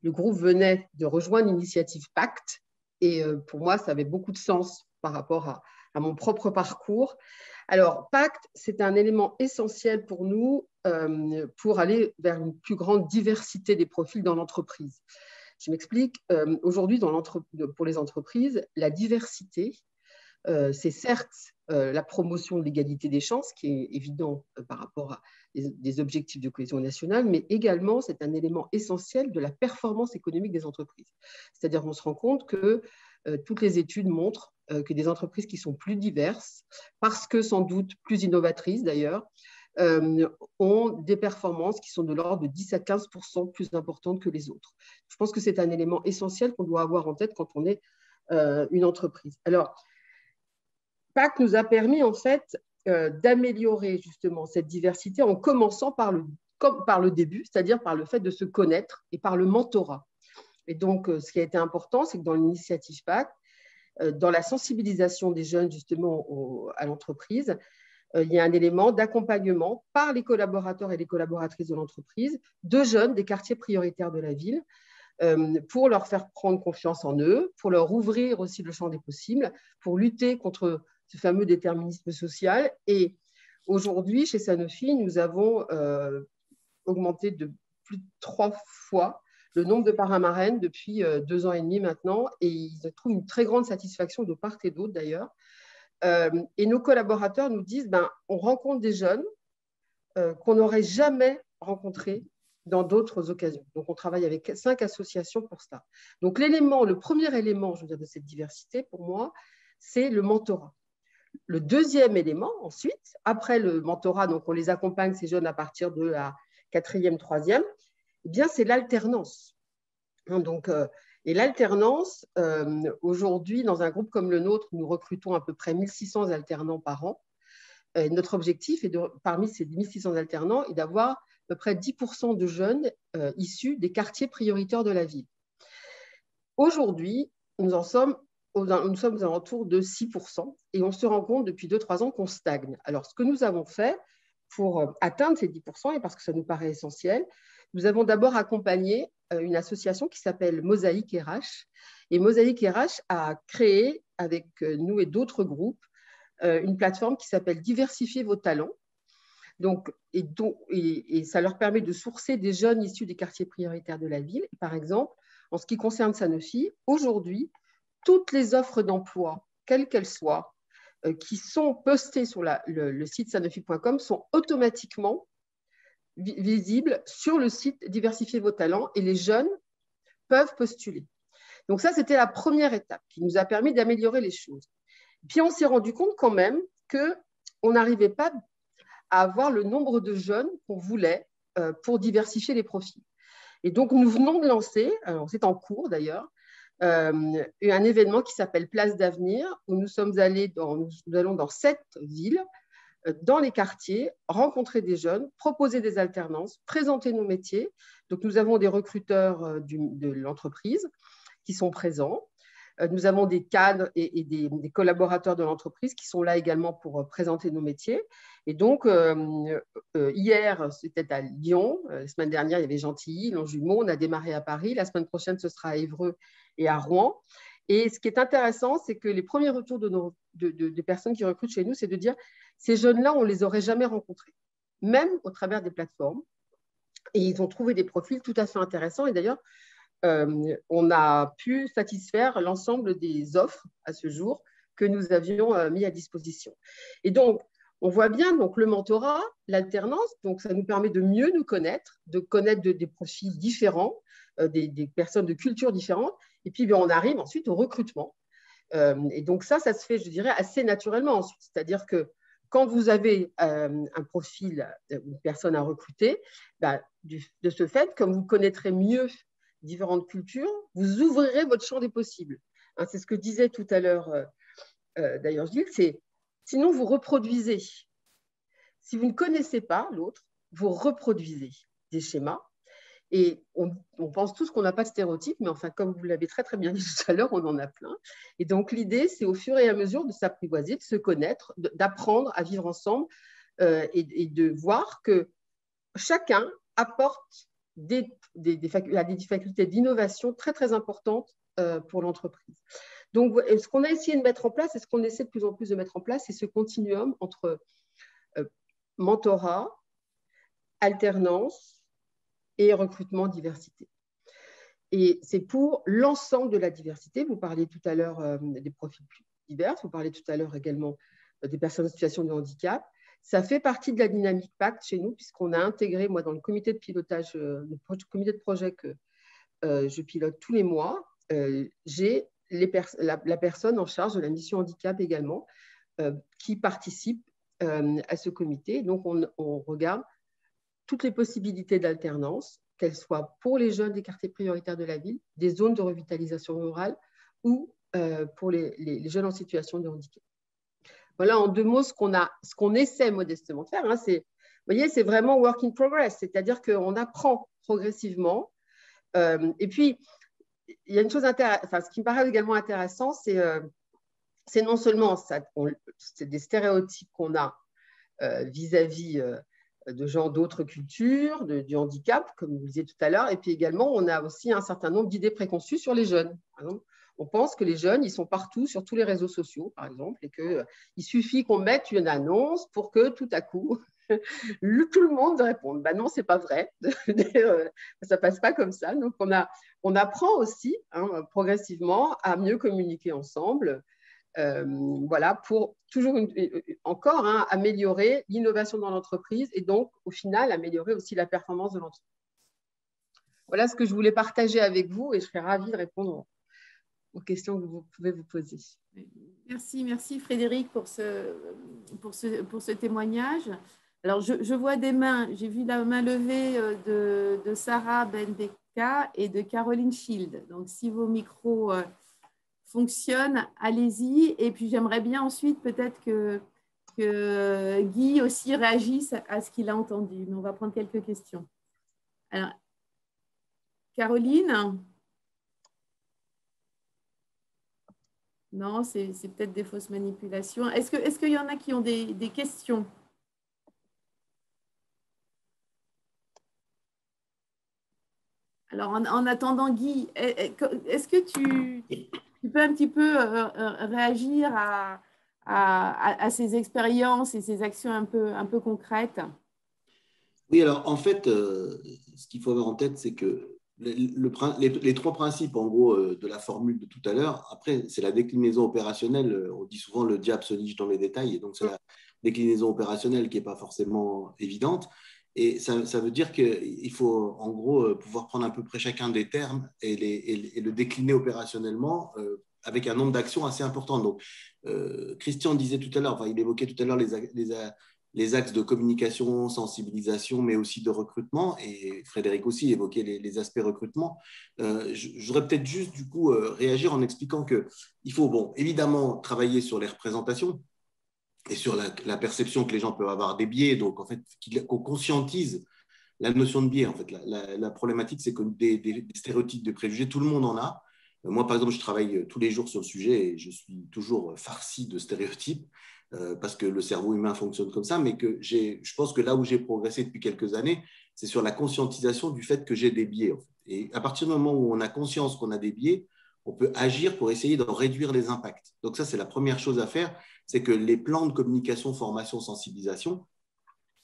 S2: le groupe venait de rejoindre l'initiative Pacte. Et pour moi, ça avait beaucoup de sens par rapport à mon propre parcours. Alors, Pacte, c'est un élément essentiel pour nous pour aller vers une plus grande diversité des profils dans l'entreprise. Je m'explique. Aujourd'hui, pour les entreprises, la diversité, c'est certes la promotion de l'égalité des chances, qui est évident par rapport à des objectifs de cohésion nationale, mais également c'est un élément essentiel de la performance économique des entreprises. C'est-à-dire qu'on se rend compte que toutes les études montrent que des entreprises qui sont plus diverses, parce que sans doute plus innovatrices d'ailleurs, ont des performances qui sont de l'ordre de 10 à 15% plus importantes que les autres. Je pense que c'est un élément essentiel qu'on doit avoir en tête quand on est une entreprise. Alors, Pacte nous a permis en fait d'améliorer justement cette diversité en commençant par le début, c'est-à-dire par le fait de se connaître et par le mentorat. Et donc, ce qui a été important, c'est que dans l'initiative Pacte, dans la sensibilisation des jeunes justement à l'entreprise, il y a un élément d'accompagnement par les collaborateurs et les collaboratrices de l'entreprise de jeunes des quartiers prioritaires de la ville pour leur faire prendre confiance en eux, pour leur ouvrir aussi le champ des possibles, pour lutter contre ce fameux déterminisme social. Et aujourd'hui, chez Sanofi, nous avons augmenté de plus de 3 fois le nombre de parrains-marraines depuis 2 ans et demi maintenant, et ils trouvent une très grande satisfaction de part et d'autre d'ailleurs. Et nos collaborateurs nous disent, on rencontre des jeunes qu'on n'aurait jamais rencontrés dans d'autres occasions. Donc, on travaille avec 5 associations pour ça. Donc, le premier élément, je veux dire, de cette diversité, pour moi, c'est le mentorat. Le deuxième élément, ensuite, après le mentorat, donc on les accompagne, ces jeunes, à partir de la 4e, 3e, eh bien, c'est l'alternance. Donc, et l'alternance, aujourd'hui, dans un groupe comme le nôtre, nous recrutons à peu près 1600 alternants par an. Et notre objectif, est parmi ces 1600 alternants, est d'avoir à peu près 10% de jeunes issus des quartiers prioritaires de la ville. Aujourd'hui, nous sommes aux alentours de 6% et on se rend compte depuis 2-3 ans qu'on stagne. Alors, ce que nous avons fait pour atteindre ces 10%, et parce que ça nous paraît essentiel, nous avons d'abord accompagné une association qui s'appelle Mosaïque RH. Et Mosaïque RH a créé, avec nous et d'autres groupes, une plateforme qui s'appelle Diversifier vos talents. Donc, et ça leur permet de sourcer des jeunes issus des quartiers prioritaires de la ville. Par exemple, en ce qui concerne Sanofi, aujourd'hui, toutes les offres d'emploi, quelles qu'elles soient, qui sont postées sur le site sanofi.com sont automatiquement visibles sur le site Diversifier vos talents et les jeunes peuvent postuler. Donc ça, c'était la première étape qui nous a permis d'améliorer les choses. Puis on s'est rendu compte quand même qu'on n'arrivait pas à avoir le nombre de jeunes qu'on voulait pour diversifier les profils. Et donc, nous venons de lancer, alors c'est en cours d'ailleurs, un événement qui s'appelle Place d'Avenir, où nous allons dans 7 villes, dans les quartiers, rencontrer des jeunes, proposer des alternances, présenter nos métiers. Donc, nous avons des recruteurs de l'entreprise qui sont présents. Nous avons des cadres et des collaborateurs de l'entreprise qui sont là également pour présenter nos métiers. Et donc, hier, c'était à Lyon. La semaine dernière, il y avait Gentilly, Longjumeau. On a démarré à Paris. La semaine prochaine, ce sera à Évreux et à Rouen. Et ce qui est intéressant, c'est que les premiers retours de personnes qui recrutent chez nous, c'est de dire ces jeunes-là, on ne les aurait jamais rencontrés, même au travers des plateformes. Et ils ont trouvé des profils tout à fait intéressants. Et d'ailleurs, on a pu satisfaire l'ensemble des offres à ce jour que nous avions mis à disposition. Et donc, on voit bien donc, le mentorat, l'alternance, donc ça nous permet de mieux nous connaître, de connaître des profils différents, des personnes de cultures différentes, et puis on arrive ensuite au recrutement. Et donc ça se fait, je dirais, assez naturellement ensuite. C'est-à-dire que quand vous avez un profil, une personne à recruter, de ce fait, comme vous connaîtrez mieux différentes cultures, vous ouvrirez votre champ des possibles. Hein, c'est ce que disait tout à l'heure d'ailleurs Gilles, c'est sinon vous reproduisez. Si vous ne connaissez pas l'autre, vous reproduisez des schémas et on pense tous qu'on n'a pas de stéréotypes, mais enfin, comme vous l'avez très très bien dit tout à l'heure, on en a plein. Et donc l'idée, c'est au fur et à mesure de s'apprivoiser, de se connaître, d'apprendre à vivre ensemble et de voir que chacun apporte des facultés d'innovation très, très importantes pour l'entreprise. Donc, ce qu'on a essayé de mettre en place et ce qu'on essaie de plus en plus de mettre en place, c'est ce continuum entre mentorat, alternance et recrutement diversité. Et c'est pour l'ensemble de la diversité. Vous parliez tout à l'heure des profils plus divers, vous parliez tout à l'heure également des personnes en situation de handicap. Ça fait partie de la dynamique Pacte chez nous, puisqu'on a intégré, moi, dans le comité de pilotage, le comité de projet que je pilote tous les mois, j'ai la personne en charge de la mission handicap également, qui participe à ce comité. Donc, on regarde toutes les possibilités d'alternance, qu'elles soient pour les jeunes des quartiers prioritaires de la ville, des zones de revitalisation rurale ou pour les jeunes en situation de handicap. Voilà en 2 mots ce qu'on essaie modestement de faire. Hein, vous voyez, c'est vraiment work in progress, c'est-à-dire qu'on apprend progressivement. Et puis, il y a une chose ce qui me paraît également intéressant, c'est c'est non seulement ça, c'est des stéréotypes qu'on a vis-à-vis de gens d'autres cultures, du handicap, comme vous le disiez tout à l'heure, et puis également, on a aussi un certain nombre d'idées préconçues sur les jeunes. Par exemple, on pense que les jeunes, ils sont partout sur tous les réseaux sociaux, par exemple, et qu'il suffit qu'on mette une annonce pour que tout à coup, tout le monde réponde. Ben non, ce n'est pas vrai. Ça ne passe pas comme ça. Donc, on apprend aussi progressivement à mieux communiquer ensemble. Voilà, pour toujours encore améliorer l'innovation dans l'entreprise et donc, au final, améliorer aussi la performance de l'entreprise. Voilà ce que je voulais partager avec vous et je serais ravie de répondre aux questions que vous pouvez vous poser.
S1: Merci Frédéric pour ce témoignage. Alors, je vois des mains. J'ai vu la main levée de Sarah Bendeka et de Caroline Schild. Donc, si vos micros fonctionnent, allez-y. Et puis, j'aimerais bien ensuite peut-être que Guy aussi réagisse à ce qu'il a entendu. Mais on va prendre quelques questions. Alors, Caroline ? Non, c'est peut-être des fausses manipulations. Est-ce qu'il y en a qui ont des questions ? Alors, en attendant, Guy, est-ce que tu peux un petit peu réagir à ces expériences et ces actions un peu concrètes?
S4: Oui, alors en fait, ce qu'il faut avoir en tête, c'est que les trois principes, en gros, de la formule de tout à l'heure, après, c'est la déclinaison opérationnelle. On dit souvent le diable se niche dans les détails, et donc c'est la déclinaison opérationnelle qui n'est pas forcément évidente. Et ça veut dire qu'il faut, en gros, pouvoir prendre à peu près chacun des termes et le décliner opérationnellement avec un nombre d'actions assez important. Donc, Christian disait tout à l'heure, enfin, il évoquait tout à l'heure les axes de communication, sensibilisation, mais aussi de recrutement. Et Frédéric aussi évoquait les aspects recrutement. Je voudrais peut-être juste, du coup, réagir en expliquant qu'il faut, bon, évidemment, travailler sur les représentations et sur la perception que les gens peuvent avoir des biais. Donc, en fait, qu'on conscientise la notion de biais. En fait, la problématique, c'est que des stéréotypes, des préjugés, tout le monde en a. Moi, par exemple, je travaille tous les jours sur le sujet et je suis toujours farci de stéréotypes parce que le cerveau humain fonctionne comme ça, mais je pense que là où j'ai progressé depuis quelques années, c'est sur la conscientisation du fait que j'ai des biais. En fait. Et à partir du moment où on a conscience qu'on a des biais, on peut agir pour essayer d'en réduire les impacts. Donc ça, c'est la première chose à faire, c'est que les plans de communication, formation, sensibilisation,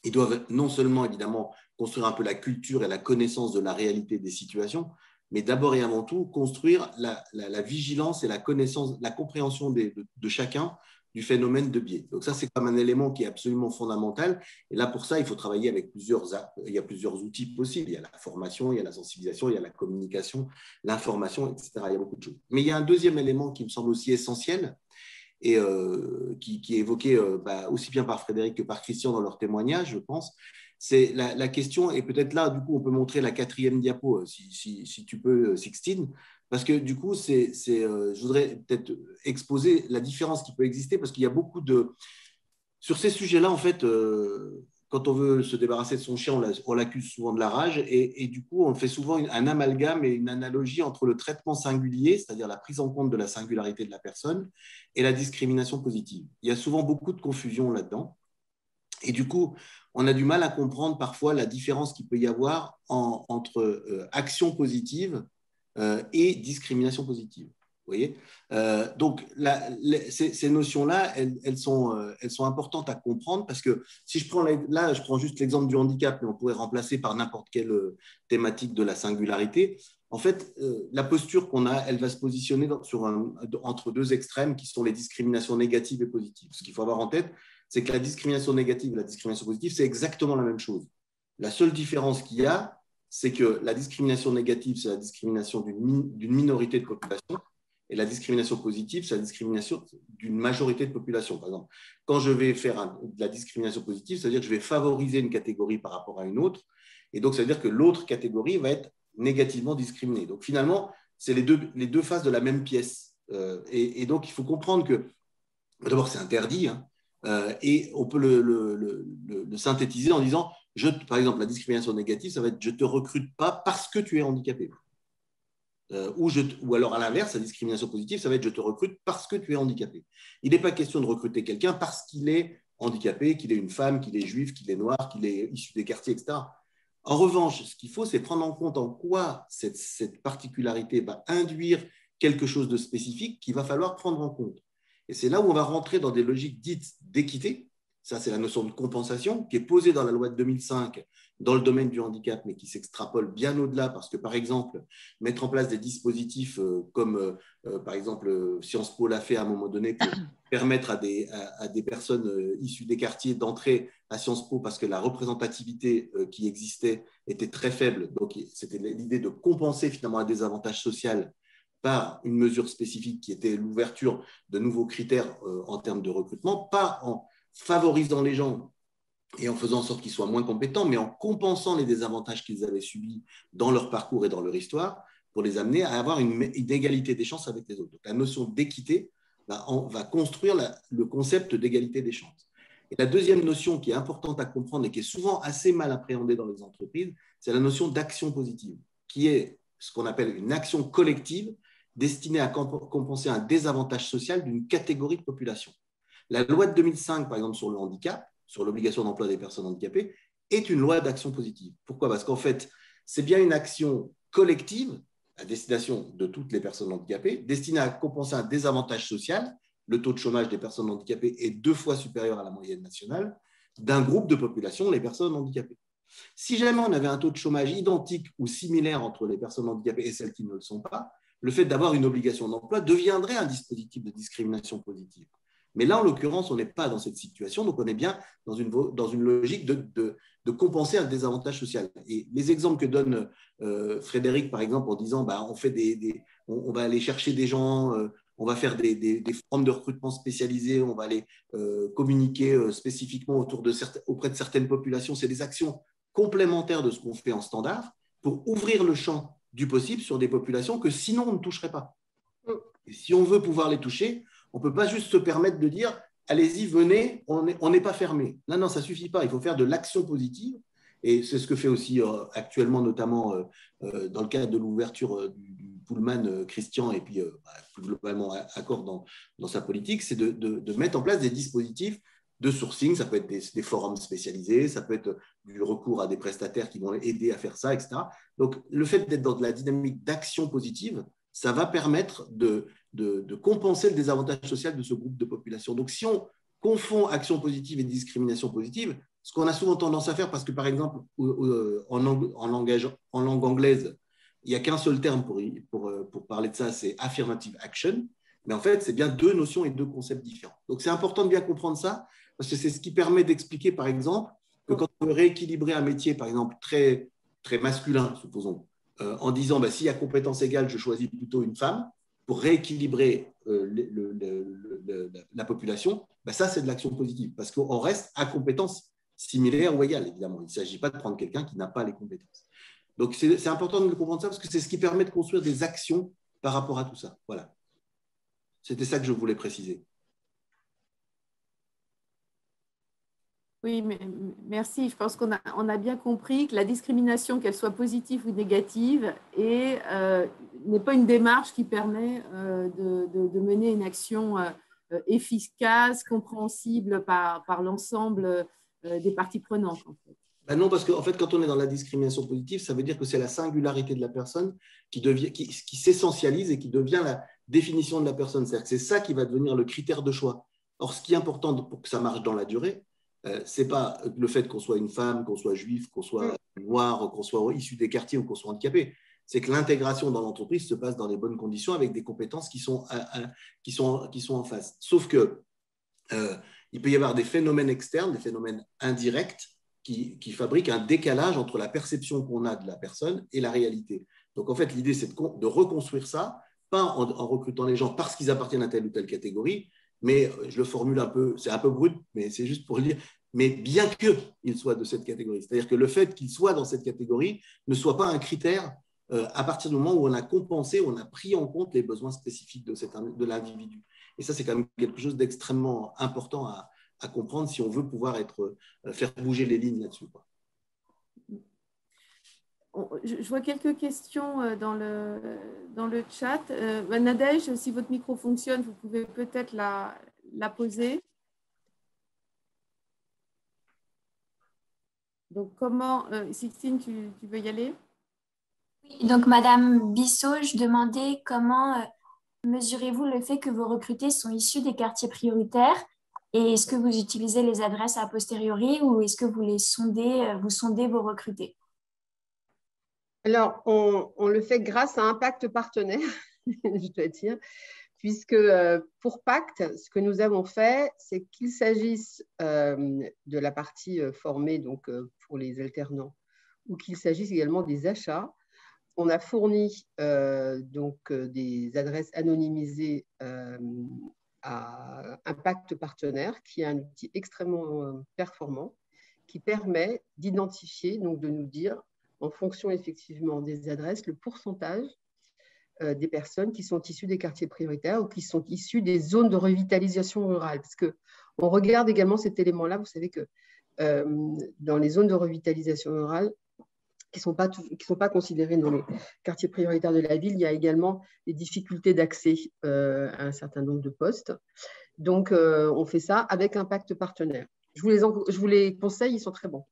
S4: ils doivent non seulement, évidemment, construire un peu la culture et la connaissance de la réalité des situations, mais d'abord et avant tout, construire la vigilance et la connaissance, la compréhension de chacun du phénomène de biais. Donc ça, c'est comme un élément qui est absolument fondamental. Et là, pour ça, il faut travailler avec il y a plusieurs outils possibles. Il y a la formation, il y a la sensibilisation, il y a la communication, l'information, etc. Il y a beaucoup de choses. Mais il y a un deuxième élément qui me semble aussi essentiel, et qui est évoqué aussi bien par Frédéric que par Christian dans leur témoignage, je pense, c'est la question, et peut-être là, du coup, on peut montrer la 4e diapo, si tu peux, Sixtine, parce que du coup, je voudrais peut-être exposer la différence qui peut exister, parce qu'il y a beaucoup de... Sur ces sujets-là, en fait, quand on veut se débarrasser de son chien, on l'accuse souvent de la rage, et du coup, on fait souvent un amalgame et une analogie entre le traitement singulier, c'est-à-dire la prise en compte de la singularité de la personne, et la discrimination positive. Il y a souvent beaucoup de confusion là-dedans, et du coup, on a du mal à comprendre parfois la différence qu'il peut y avoir entre action positive et discrimination positive. Vous voyez, donc ces notions-là, elles sont importantes à comprendre, parce que si je prends je prends juste l'exemple du handicap, mais on pourrait remplacer par n'importe quelle thématique de la singularité. En fait, la posture qu'on a, elle va se positionner entre deux extrêmes qui sont les discriminations négatives et positives. Ce qu'il faut avoir en tête, c'est que la discrimination négative et la discrimination positive, c'est exactement la même chose. La seule différence qu'il y a, c'est que la discrimination négative, c'est la discrimination d'une minorité de population, et la discrimination positive, c'est la discrimination d'une majorité de population. Par exemple, quand je vais faire de la discrimination positive, ça veut dire que je vais favoriser une catégorie par rapport à une autre, et donc ça veut dire que l'autre catégorie va être négativement discriminée. Donc finalement, c'est les deux faces de la même pièce. Et donc il faut comprendre que, d'abord, c'est interdit, hein, et on peut le synthétiser en disant, par exemple, la discrimination négative, ça va être « je ne te recrute pas parce que tu es handicapé ». Ou alors à l'inverse, la discrimination positive, ça va être je te recrute parce que tu es handicapé. Il n'est pas question de recruter quelqu'un parce qu'il est handicapé, qu'il est une femme, qu'il est juif, qu'il est noir, qu'il est issu des quartiers, etc. En revanche, ce qu'il faut, c'est prendre en compte en quoi cette particularité va induire quelque chose de spécifique qu'il va falloir prendre en compte. Et c'est là où on va rentrer dans des logiques dites d'équité. Ça, c'est la notion de compensation qui est posée dans la loi de 2005 dans le domaine du handicap, mais qui s'extrapole bien au-delà parce que, par exemple, mettre en place des dispositifs comme, par exemple, Sciences Po l'a fait à un moment donné pour permettre à des personnes issues des quartiers d'entrer à Sciences Po parce que la représentativité qui existait était très faible. Donc, c'était l'idée de compenser finalement un désavantage social par une mesure spécifique qui était l'ouverture de nouveaux critères en termes de recrutement, pas en favorisant les gens et en faisant en sorte qu'ils soient moins compétents, mais en compensant les désavantages qu'ils avaient subis dans leur parcours et dans leur histoire pour les amener à avoir une égalité des chances avec les autres. Donc, la notion d'équité va construire le concept d'égalité des chances. Et la deuxième notion qui est importante à comprendre et qui est souvent assez mal appréhendée dans les entreprises, c'est la notion d'action positive, qui est ce qu'on appelle une action collective destinée à compenser un désavantage social d'une catégorie de population. La loi de 2005, par exemple, sur le handicap, sur l'obligation d'emploi des personnes handicapées, est une loi d'action positive. Pourquoi ? Parce qu'en fait, c'est bien une action collective à destination de toutes les personnes handicapées, destinée à compenser un désavantage social. Le taux de chômage des personnes handicapées est 2 fois supérieur à la moyenne nationale d'un groupe de population, les personnes handicapées. Si jamais on avait un taux de chômage identique ou similaire entre les personnes handicapées et celles qui ne le sont pas, le fait d'avoir une obligation d'emploi deviendrait un dispositif de discrimination positive. Mais là, en l'occurrence, on n'est pas dans cette situation, donc on est bien dans une logique de compenser un désavantage social. Et les exemples que donne Frédéric, par exemple, en disant on va aller chercher des gens, on va faire des formes de recrutement spécialisées, on va aller communiquer spécifiquement auprès de certaines populations, c'est des actions complémentaires de ce qu'on fait en standard pour ouvrir le champ du possible sur des populations que sinon on ne toucherait pas. Et si on veut pouvoir les toucher, on ne peut pas juste se permettre de dire « allez-y, venez, on n'est pas fermé ». Non, ça ne suffit pas. Il faut faire de l'action positive. Et c'est ce que fait aussi actuellement, notamment dans le cadre de l'ouverture du Pullman Christian et puis plus globalement Accor dans sa politique, c'est de mettre en place des dispositifs de sourcing. Ça peut être des forums spécialisés, ça peut être du recours à des prestataires qui vont aider à faire ça, etc. Donc, le fait d'être dans de la dynamique d'action positive, ça va permettre de compenser le désavantage social de ce groupe de population. Donc, si on confond action positive et discrimination positive, ce qu'on a souvent tendance à faire, parce que par exemple, en langue anglaise, il n'y a qu'un seul terme pour parler de ça, c'est affirmative action, mais en fait, c'est bien 2 notions et 2 concepts différents. Donc, c'est important de bien comprendre ça, parce que c'est ce qui permet d'expliquer, par exemple, que quand on veut rééquilibrer un métier, par exemple, très, très masculin, supposons, en disant s'il y a compétence égale, je choisis plutôt une femme pour rééquilibrer la population, ça c'est de l'action positive parce qu'on reste à compétences similaires ou égales, évidemment. Il ne s'agit pas de prendre quelqu'un qui n'a pas les compétences. Donc c'est important de comprendre ça parce que c'est ce qui permet de construire des actions par rapport à tout ça. Voilà. C'était ça que je voulais préciser.
S1: Oui, merci. Je pense qu'on a bien compris que la discrimination, qu'elle soit positive ou négative, n'est pas une démarche qui permet de mener une action efficace, compréhensible par l'ensemble des parties prenantes. En fait.
S4: Non, parce qu'en fait, quand on est dans la discrimination positive, ça veut dire que c'est la singularité de la personne qui s'essentialise et qui devient la définition de la personne. C'est-à-dire que c'est ça qui va devenir le critère de choix. Or, ce qui est important pour que ça marche dans la durée, ce n'est pas le fait qu'on soit une femme, qu'on soit juif, qu'on soit noir, qu'on soit issu des quartiers ou qu'on soit handicapé. C'est que l'intégration dans l'entreprise se passe dans les bonnes conditions avec des compétences qui sont en face. Sauf que il peut y avoir des phénomènes externes, des phénomènes indirects qui fabriquent un décalage entre la perception qu'on a de la personne et la réalité. Donc, en fait, l'idée, c'est de reconstruire ça, pas en recrutant les gens parce qu'ils appartiennent à telle ou telle catégorie, mais je le formule un peu, c'est un peu brut, mais c'est juste pour le dire, mais bien qu'ils soient de cette catégorie. C'est-à-dire que le fait qu'ils soient dans cette catégorie ne soit pas un critère à partir du moment où on a compensé, on a pris en compte les besoins spécifiques de l'individu. Et ça, c'est quand même quelque chose d'extrêmement important à comprendre si on veut pouvoir faire bouger les lignes là-dessus.
S1: Je vois quelques questions dans le chat. Nadège, si votre micro fonctionne, vous pouvez peut-être la poser. Donc, comment… Sixtine, tu veux y aller?
S5: Oui, donc, Madame Bissot, je demandais comment mesurez-vous le fait que vos recrutés sont issus des quartiers prioritaires et est-ce que vous utilisez les adresses a posteriori ou est-ce que vous les sondez, vous sondez vos recrutés?
S2: Alors, on le fait grâce à Impact Partenaire, je dois dire, puisque pour Pacte, ce que nous avons fait, c'est qu'il s'agisse de la partie formée donc, pour les alternants ou qu'il s'agisse également des achats, on a fourni des adresses anonymisées à Impact Partenaire, qui est un outil extrêmement performant, qui permet d'identifier, donc de nous dire, en fonction effectivement des adresses, le pourcentage des personnes qui sont issues des quartiers prioritaires ou qui sont issues des zones de revitalisation rurale. Parce qu'on regarde également cet élément-là. Vous savez que dans les zones de revitalisation rurale, qui ne sont pas considérées dans les quartiers prioritaires de la ville, il y a également des difficultés d'accès à un certain nombre de postes. Donc, on fait ça avec Impact Partenaire. Je vous les conseille, ils sont très bons.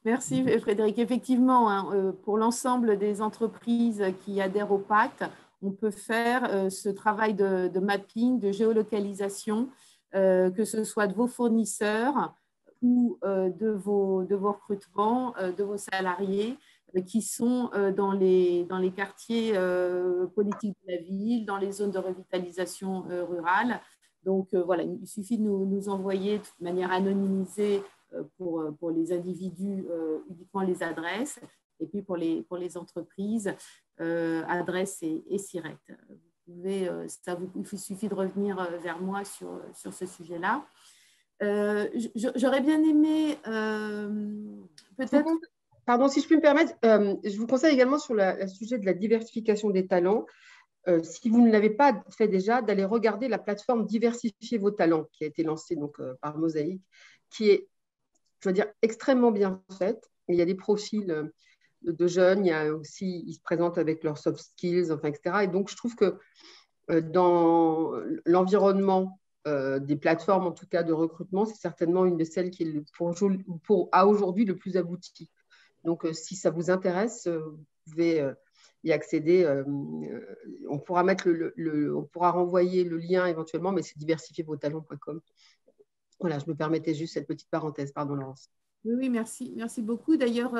S1: Merci Frédéric. Effectivement, hein, pour l'ensemble des entreprises qui adhèrent au pacte, on peut faire ce travail de mapping, de géolocalisation, que ce soit de vos fournisseurs ou de vos recrutements, de vos salariés qui sont dans les quartiers politiques de la ville, dans les zones de revitalisation rurale. Donc voilà, il suffit de nous envoyer de manière anonymisée pour les individus uniquement les adresses et puis pour les entreprises adresses et SIRET. Il suffit de revenir vers moi sur ce sujet-là. J'aurais bien aimé peut-être…
S2: Pardon, si je puis me permettre, je vous conseille également sur le sujet de la diversification des talents, si vous ne l'avez pas fait déjà, d'aller regarder la plateforme Diversifier vos talents qui a été lancée donc, par Mosaïque, qui est, je veux dire, extrêmement bien faite. Il y a des profils de jeunes, il y a aussi, ils se présentent avec leurs soft skills, enfin, etc. Et donc, je trouve que dans l'environnement des plateformes, en tout cas de recrutement, c'est certainement une de celles qui est à aujourd'hui le plus abouti. Donc, si ça vous intéresse, vous pouvez y accéder. On pourra mettre on pourra renvoyer le lien éventuellement, mais c'est diversifiervostalents.com. Voilà, je me permettais juste cette petite parenthèse. Pardon, Laurence.
S1: Oui, merci beaucoup. D'ailleurs,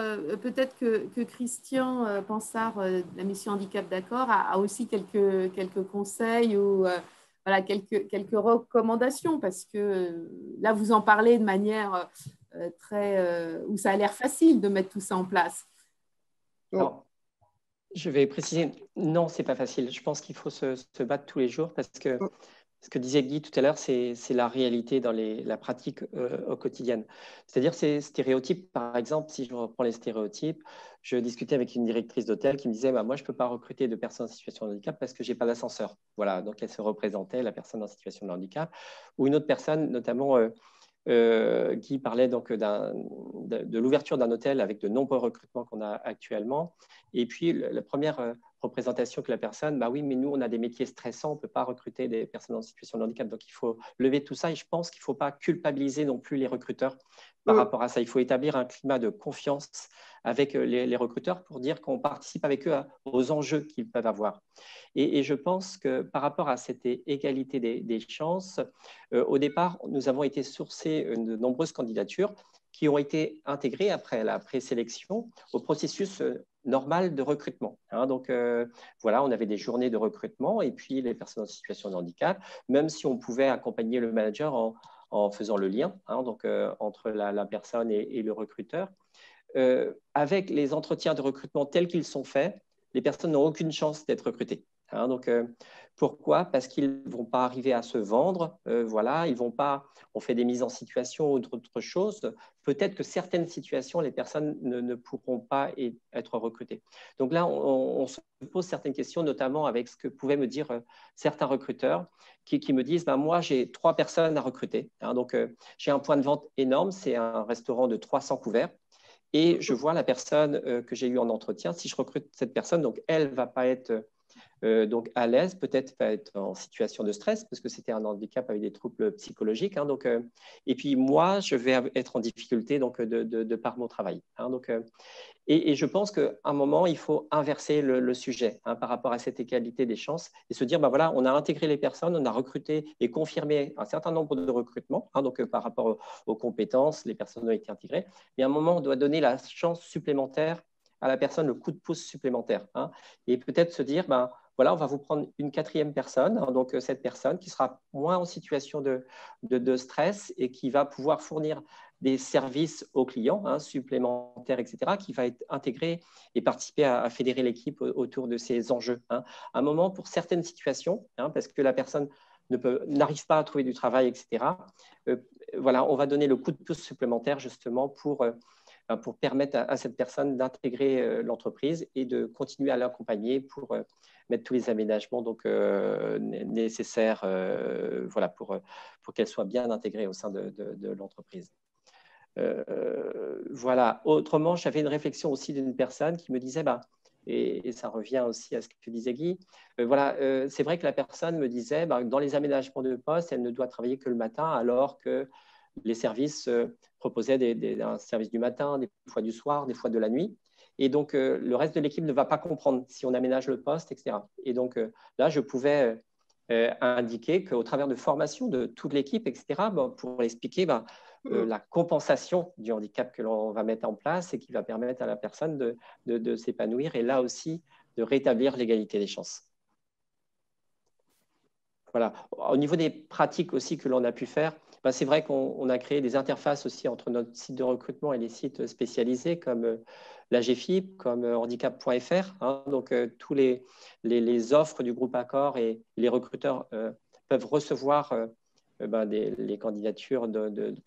S1: peut-être que Christian Pansard, de la mission Handicap d'accord, a aussi quelques conseils ou voilà, quelques recommandations, parce que là, vous en parlez de manière où ça a l'air facile de mettre tout ça en place.
S3: Alors, je vais préciser, non, ce n'est pas facile. Je pense qu'il faut se battre tous les jours parce que ce que disait Guy tout à l'heure, c'est la réalité dans la pratique au quotidien. C'est-à-dire ces stéréotypes, par exemple, si je reprends les stéréotypes, je discutais avec une directrice d'hôtel qui me disait moi, je ne peux pas recruter de personnes en situation de handicap parce que je n'ai pas d'ascenseur. Voilà, donc elle se représentait, la personne en situation de handicap. Ou une autre personne, notamment qui parlait donc de l'ouverture d'un hôtel avec de nombreux recrutements qu'on a actuellement. Et puis, la première représentation que la personne, oui, mais nous, on a des métiers stressants, on ne peut pas recruter des personnes en situation de handicap. Donc, il faut lever tout ça. Et je pense qu'il ne faut pas culpabiliser non plus les recruteurs par rapport à ça. Il faut établir un climat de confiance avec les recruteurs pour dire qu'on participe avec eux aux enjeux qu'ils peuvent avoir. Et je pense que par rapport à cette égalité des chances, au départ, nous avons été sourcés de nombreuses candidatures qui ont été intégrées après la présélection au processus normal de recrutement. Donc, voilà, on avait des journées de recrutement et puis les personnes en situation de handicap, même si on pouvait accompagner le manager en faisant le lien donc, entre la personne et le recruteur. Avec les entretiens de recrutement tels qu'ils sont faits, les personnes n'ont aucune chance d'être recrutées. Donc, pourquoi? Parce qu'ils ne vont pas arriver à se vendre. Voilà, ils vont pas, on fait des mises en situation ou d'autres choses. Peut-être que certaines situations, les personnes ne pourront pas être recrutées. Donc là, on se pose certaines questions, notamment avec ce que pouvaient me dire certains recruteurs qui me disent moi, j'ai 3 personnes à recruter. Donc, j'ai un point de vente énorme, c'est un restaurant de 300 couverts. et je vois la personne que j'ai eue en entretien. Si je recrute cette personne, donc elle ne va pas être donc à l'aise, peut-être va être en situation de stress parce que c'était un handicap avec des troubles psychologiques. Hein, donc, et puis moi, je vais être en difficulté donc, de par mon travail. Hein, donc, et je pense qu'à un moment, il faut inverser le sujet hein, par rapport à cette égalité des chances et se dire, ben voilà, on a intégré les personnes, on a recruté et confirmé un certain nombre de recrutements, hein, donc par rapport aux compétences, les personnes ont été intégrées, mais à un moment, on doit donner la chance supplémentaire à la personne, le coup de pouce supplémentaire. Hein, et peut-être se dire, ben voilà, on va vous prendre une quatrième personne, hein, donc cette personne qui sera moins en situation de stress et qui va pouvoir fournir des services aux clients hein, supplémentaires, etc., qui va être intégré et participer à fédérer l'équipe autour de ces enjeux. Hein. À un moment, pour certaines situations, hein, parce que la personne n'arrive pas à trouver du travail, etc., voilà, on va donner le coup de pouce supplémentaire justement pour permettre à cette personne d'intégrer l'entreprise et de continuer à l'accompagner pour mettre tous les aménagements donc, nécessaires voilà, pour qu'elle soit bien intégrée au sein de l'entreprise. Voilà. Autrement, j'avais une réflexion aussi d'une personne qui me disait, bah, et ça revient aussi à ce que tu disais, Guy, voilà, c'est vrai que la personne me disait, bah, dans les aménagements de poste, elle ne doit travailler que le matin, alors que les services proposaient un service du matin, des fois du soir, des fois de la nuit. Et donc, le reste de l'équipe ne va pas comprendre si on aménage le poste, etc. Et donc, là, je pouvais indiquer qu'au travers de formations de toute l'équipe, etc., bon, pour expliquer la compensation du handicap que l'on va mettre en place et qui va permettre à la personne de s'épanouir et là aussi de rétablir l'égalité des chances. Voilà. Au niveau des pratiques aussi que l'on a pu faire, ben c'est vrai qu'on a créé des interfaces aussi entre notre site de recrutement et les sites spécialisés comme la GFIP, comme handicap.fr. Hein, donc, tous les offres du groupe Accor et les recruteurs peuvent recevoir les candidatures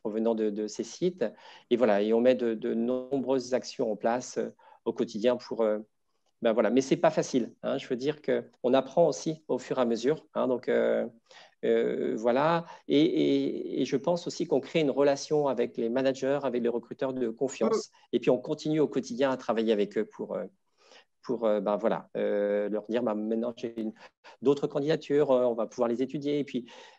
S3: provenant de ces sites. Et voilà, et on met de nombreuses actions en place au quotidien pour… ben voilà. Mais ce n'est pas facile. Hein. Je veux dire qu'on apprend aussi au fur et à mesure. Hein. Donc, voilà. Et je pense aussi qu'on crée une relation avec les managers, avec les recruteurs de confiance. Et puis, on continue au quotidien à travailler avec eux pour ben voilà, leur dire ben maintenant j'ai d'autres candidatures, on va pouvoir les étudier.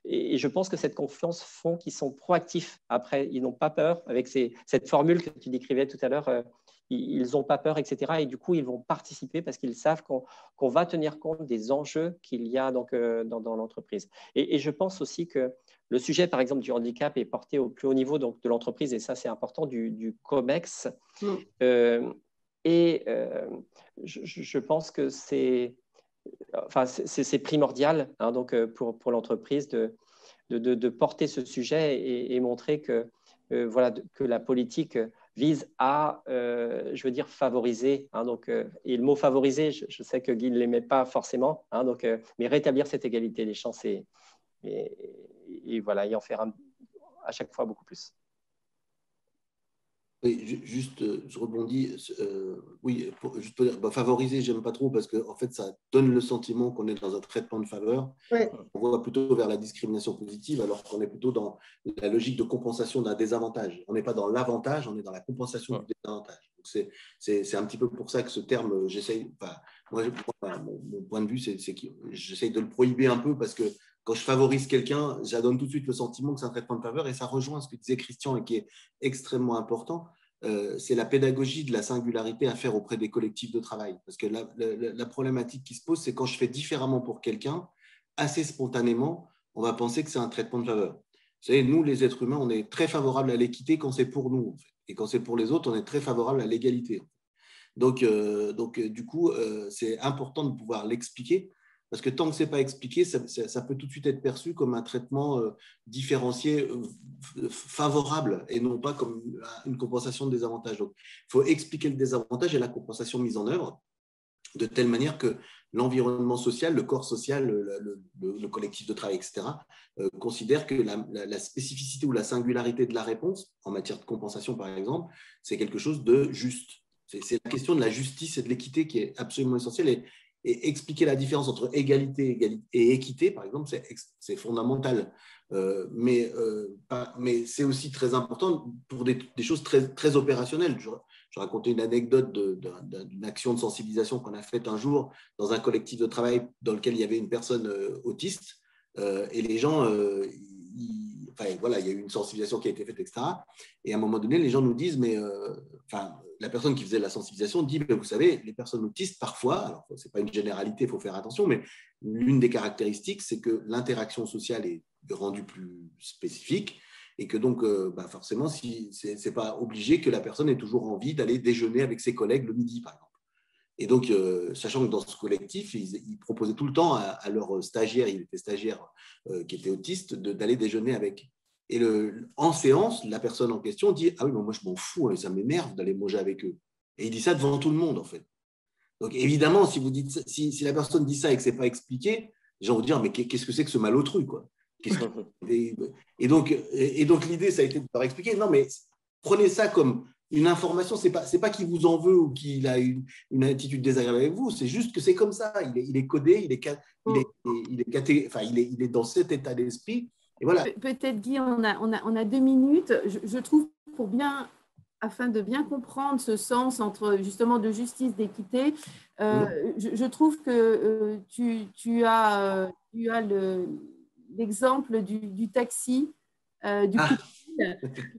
S3: Et je pense que cette confiance font qu'ils sont proactifs. Après, ils n'ont pas peur. Avec cette formule que tu décrivais tout à l'heure, ils n'ont pas peur, etc. Et du coup, ils vont participer parce qu'ils savent qu'on va tenir compte des enjeux qu'il y a donc, dans l'entreprise. Et je pense aussi que le sujet, par exemple, du handicap est porté au plus haut niveau donc, de l'entreprise, et ça, c'est important, du COMEX. Et je pense que c'est primordial hein, donc, pour l'entreprise de porter ce sujet et montrer que, voilà, que la politique vise à, je veux dire, favoriser. Hein, donc, et le mot favoriser, je sais que Guy ne l'aimait pas forcément, hein, donc, mais rétablir cette égalité des chances et voilà, y en faire à chaque fois beaucoup plus.
S4: Oui, juste, je rebondis. Oui, juste pour dire, favoriser, j'aime pas trop parce que en fait, ça donne le sentiment qu'on est dans un traitement de faveur.
S2: Ouais.
S4: On va plutôt vers la discrimination positive, alors qu'on est plutôt dans la logique de compensation d'un désavantage. On n'est pas dans l'avantage, on est dans la compensation du désavantage. C'est un petit peu pour ça que ce terme, j'essaye. Moi, mon point de vue, c'est que j'essaye de le prohiber un peu parce que quand je favorise quelqu'un, ça donne tout de suite le sentiment que c'est un traitement de faveur, et ça rejoint ce que disait Christian et qui est extrêmement important. C'est la pédagogie de la singularité à faire auprès des collectifs de travail. Parce que la problématique qui se pose, c'est quand je fais différemment pour quelqu'un, assez spontanément, on va penser que c'est un traitement de faveur. Vous savez, nous, les êtres humains, on est très favorables à l'équité quand c'est pour nous, en fait. Et quand c'est pour les autres, on est très favorables à l'égalité. Donc, du coup, c'est important de pouvoir l'expliquer. Parce que tant que ce n'est pas expliqué, ça peut tout de suite être perçu comme un traitement différencié favorable et non pas comme une compensation de désavantage. Donc, il faut expliquer le désavantage et la compensation mise en œuvre de telle manière que l'environnement social, le corps social, le collectif de travail, etc., considère que la spécificité ou la singularité de la réponse, en matière de compensation par exemple, c'est quelque chose de juste. C'est la question de la justice et de l'équité qui est absolument essentielle. Et expliquer la différence entre égalité et équité, par exemple, c'est fondamental. Mais c'est aussi très important pour des choses très, très opérationnelles. Je racontais une anecdote d'une action de sensibilisation qu'on a faite un jour dans un collectif de travail dans lequel il y avait une personne autiste. Et les gens, voilà, il y a eu une sensibilisation qui a été faite, etc. Et à un moment donné, les gens nous disent, mais la personne qui faisait la sensibilisation dit, vous savez, les personnes autistes, parfois, alors ce n'est pas une généralité, il faut faire attention, mais l'une des caractéristiques, c'est que l'interaction sociale est rendue plus spécifique et que donc, forcément, ce n'est pas obligé que la personne ait toujours envie d'aller déjeuner avec ses collègues le midi, par exemple. Et donc, sachant que dans ce collectif, ils proposaient tout le temps à leurs stagiaires, il était stagiaire qui était autiste, d'aller déjeuner avec. Et en séance, la personne en question dit « Ah oui, mais moi je m'en fous, ça m'énerve d'aller manger avec eux. » Et il dit ça devant tout le monde, en fait. Donc évidemment, si la personne dit ça et que ce n'est pas expliqué, les gens vont dire « Mais qu'est-ce que c'est que ce malotru, quoi ?» Et donc l'idée, ça a été de leur expliquer « Non, mais prenez ça comme… » une information, ce n'est pas qu'il vous en veut ou qu'il a une attitude désagréable avec vous, c'est juste que c'est comme ça. Il est codé, il est dans cet état d'esprit. Et voilà.
S1: Peut-être, Guy, on a 2 minutes. Je trouve, afin de bien comprendre ce sens entre justement de justice, d'équité, je trouve que tu as l'exemple du taxi, du coup,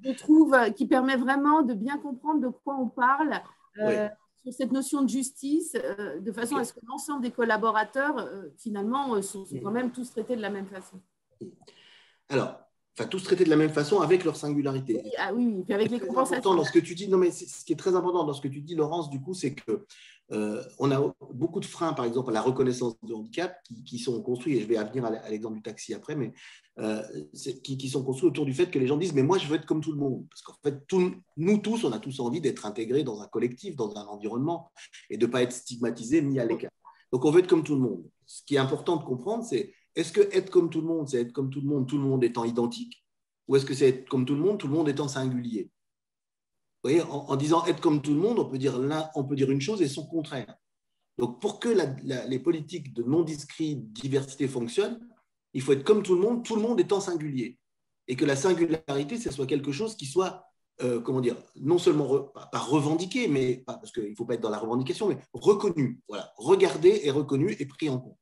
S1: je trouve, qui permet vraiment de bien comprendre de quoi on parle sur cette notion de justice, de façon à ce que l'ensemble des collaborateurs, finalement, sont quand même tous traités de la même façon.
S4: Alors, tous traités de la même façon avec leur singularité.
S1: Oui, puis avec les compensations.
S4: Dans ce que tu dis, non, mais ce qui est très important dans ce que tu dis, Laurence, du coup, c'est que on a beaucoup de freins, par exemple, à la reconnaissance de handicap qui sont construits, et je vais venir à l'exemple du taxi après, mais qui sont construits autour du fait que les gens disent « mais moi, je veux être comme tout le monde ». Parce qu'en fait, nous tous, on a tous envie d'être intégrés dans un collectif, dans un environnement, et de ne pas être stigmatisés, mis à l'écart. Donc, on veut être comme tout le monde. Ce qui est important de comprendre, c'est est-ce que être comme tout le monde, c'est être comme tout le monde étant identique, ou est-ce que c'est être comme tout le monde étant singulier? Vous voyez, en disant être comme tout le monde, on peut dire une chose et son contraire. Donc, pour que les politiques de non-discrit, diversité fonctionnent, il faut être comme tout le monde étant singulier. Et que la singularité, ce soit quelque chose qui soit, non seulement pas revendiqué, mais parce qu'il ne faut pas être dans la revendication, mais reconnu. Voilà, regardé et reconnu et pris en compte.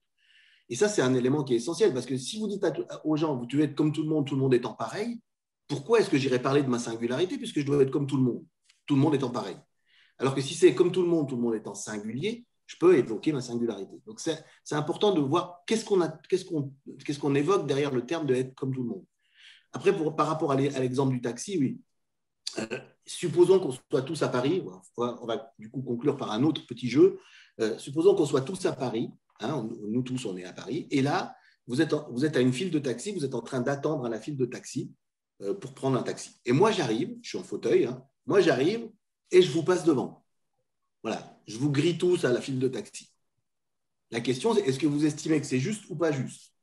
S4: Et ça, c'est un élément qui est essentiel, parce que si vous dites aux gens, tu veux être comme tout le monde étant pareil, pourquoi est-ce que j'irais parler de ma singularité puisque je dois être comme tout le monde étant pareil? Alors que si c'est comme tout le monde étant singulier, je peux évoquer ma singularité. Donc, c'est important de voir qu'est-ce qu'on évoque derrière le terme de être comme tout le monde. Après, par rapport à l'exemple du taxi, oui. Supposons qu'on soit tous à Paris, on va du coup conclure par un autre petit jeu. Supposons qu'on soit tous à Paris, nous tous on est à Paris, et là, vous êtes à une file de taxi, vous êtes en train d'attendre à la file de taxi pour prendre un taxi. Et moi, j'arrive, je suis en fauteuil, moi j'arrive et je vous passe devant. Voilà, je vous grille tous à la file de taxi. La question, c'est est-ce que vous estimez que c'est juste ou pas juste?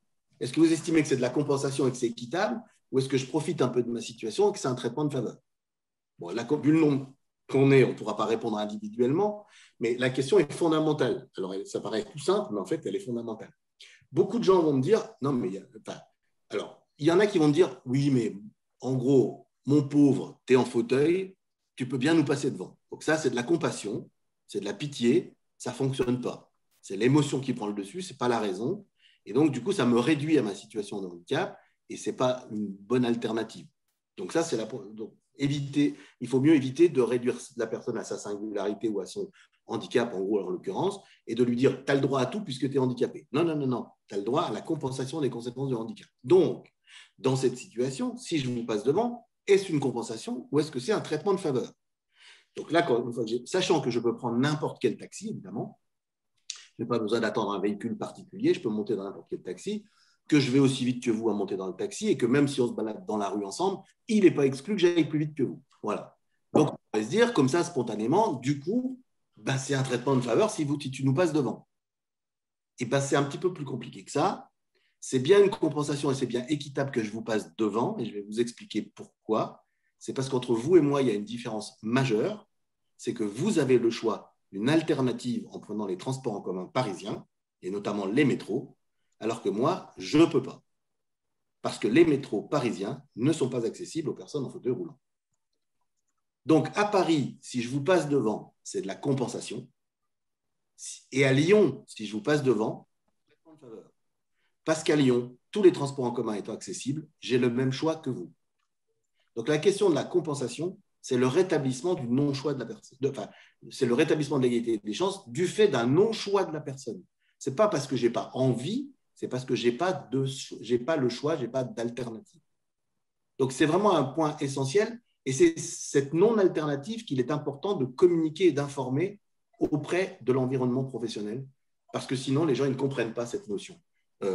S4: Est-ce que vous estimez que c'est de la compensation et que c'est équitable, ou est-ce que je profite un peu de ma situation et que c'est un traitement de faveur? Bon, là, vu le nombre qu'on est, on ne pourra pas répondre individuellement, mais la question est fondamentale. Alors, ça paraît tout simple, mais en fait, elle est fondamentale. Beaucoup de gens vont me dire, non, mais alors, il y en a qui vont me dire, oui, mais en gros, mon pauvre, tu es en fauteuil, tu peux bien nous passer devant. Donc ça, c'est de la compassion, c'est de la pitié, ça ne fonctionne pas. C'est l'émotion qui prend le dessus, ce n'est pas la raison. Et donc, du coup, ça me réduit à ma situation de handicap et ce n'est pas une bonne alternative. Donc ça, c'est il faut mieux éviter de réduire la personne à sa singularité ou à son handicap, en gros, en l'occurrence, et de lui dire, tu as le droit à tout puisque tu es handicapé. Non, tu as le droit à la compensation des conséquences du handicap. Donc, dans cette situation, si je vous passe devant, est-ce une compensation ou est-ce que c'est un traitement de faveur? Donc là, sachant que je peux prendre n'importe quel taxi, évidemment, je n'ai pas besoin d'attendre un véhicule particulier, je peux monter dans n'importe quel taxi, que je vais aussi vite que vous à monter dans le taxi et que même si on se balade dans la rue ensemble, il n'est pas exclu que j'aille plus vite que vous. Voilà. Donc, on va se dire, comme ça, spontanément, du coup, c'est un traitement de faveur si tu nous passes devant. Et c'est un petit peu plus compliqué que ça. C'est bien une compensation et c'est bien équitable que je vous passe devant, et je vais vous expliquer pourquoi. C'est parce qu'entre vous et moi, il y a une différence majeure, c'est que vous avez le choix d'une alternative en prenant les transports en commun parisiens, et notamment les métros, alors que moi, je ne peux pas. Parce que les métros parisiens ne sont pas accessibles aux personnes en fauteuil roulant. Donc, à Paris, si je vous passe devant, c'est de la compensation. Et à Lyon, si je vous passe devant, parce qu'à Lyon, tous les transports en commun étant accessibles, j'ai le même choix que vous. Donc, la question de la compensation, c'est le rétablissement du non-choix de la personne. C'est le rétablissement de l'égalité des chances du fait d'un non-choix de la personne. Ce n'est pas parce que je n'ai pas envie, c'est parce que je n'ai pas le choix, je n'ai pas d'alternative. Donc, c'est vraiment un point essentiel. Et c'est cette non-alternative qu'il est important de communiquer et d'informer auprès de l'environnement professionnel, parce que sinon, les gens ne comprennent pas cette notion. Quand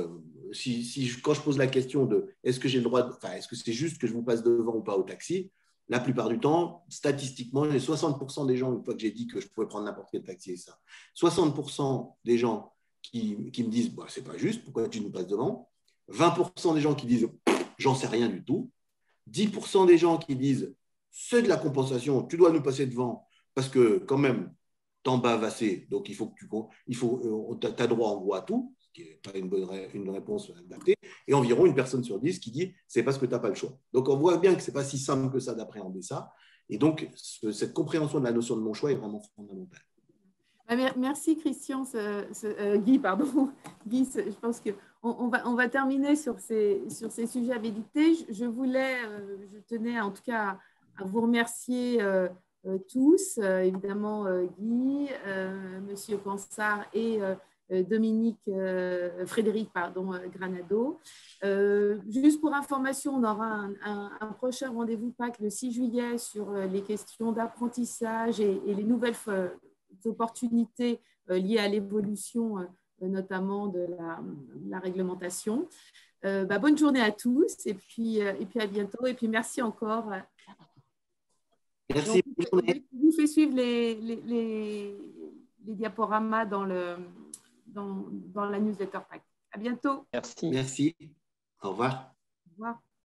S4: je pose la question de est-ce que j'ai le droit, est-ce que c'est juste que je vous passe devant ou pas au taxi, la plupart du temps, statistiquement, les 60% des gens, une fois que j'ai dit que je pouvais prendre n'importe quel taxi, et ça, 60% des gens qui me disent bah, c'est pas juste, pourquoi tu nous passes devant, 20% des gens qui disent j'en sais rien du tout, 10% des gens qui disent c'est de la compensation, tu dois nous passer devant parce que quand même, t'en bats assez, donc il faut que tu as droit en gros à tout, ce qui n'est pas une réponse adaptée, et environ une personne sur 10 qui dit c'est parce que tu n'as pas le choix. Donc on voit bien que ce n'est pas si simple que ça d'appréhender ça, et donc cette compréhension de la notion de mon choix est vraiment fondamentale.
S1: Merci Christian, Guy, pardon. Guy, je pense qu'on va terminer sur ces sujets habilités. Je tenais en tout cas à vous remercier tous, évidemment Guy, Monsieur Pansard et Frédéric Granado. Juste pour information, on aura un prochain rendez-vous PAC le 6 juillet sur les questions d'apprentissage et les nouvelles opportunités liées à l'évolution notamment de la réglementation. Bonne journée à tous et puis à bientôt. Et puis merci encore.
S4: Merci.
S1: Donc, je vous fais suivre les diaporamas dans la newsletter PAC. À bientôt.
S3: Merci.
S4: Merci. Au revoir.
S1: Au revoir.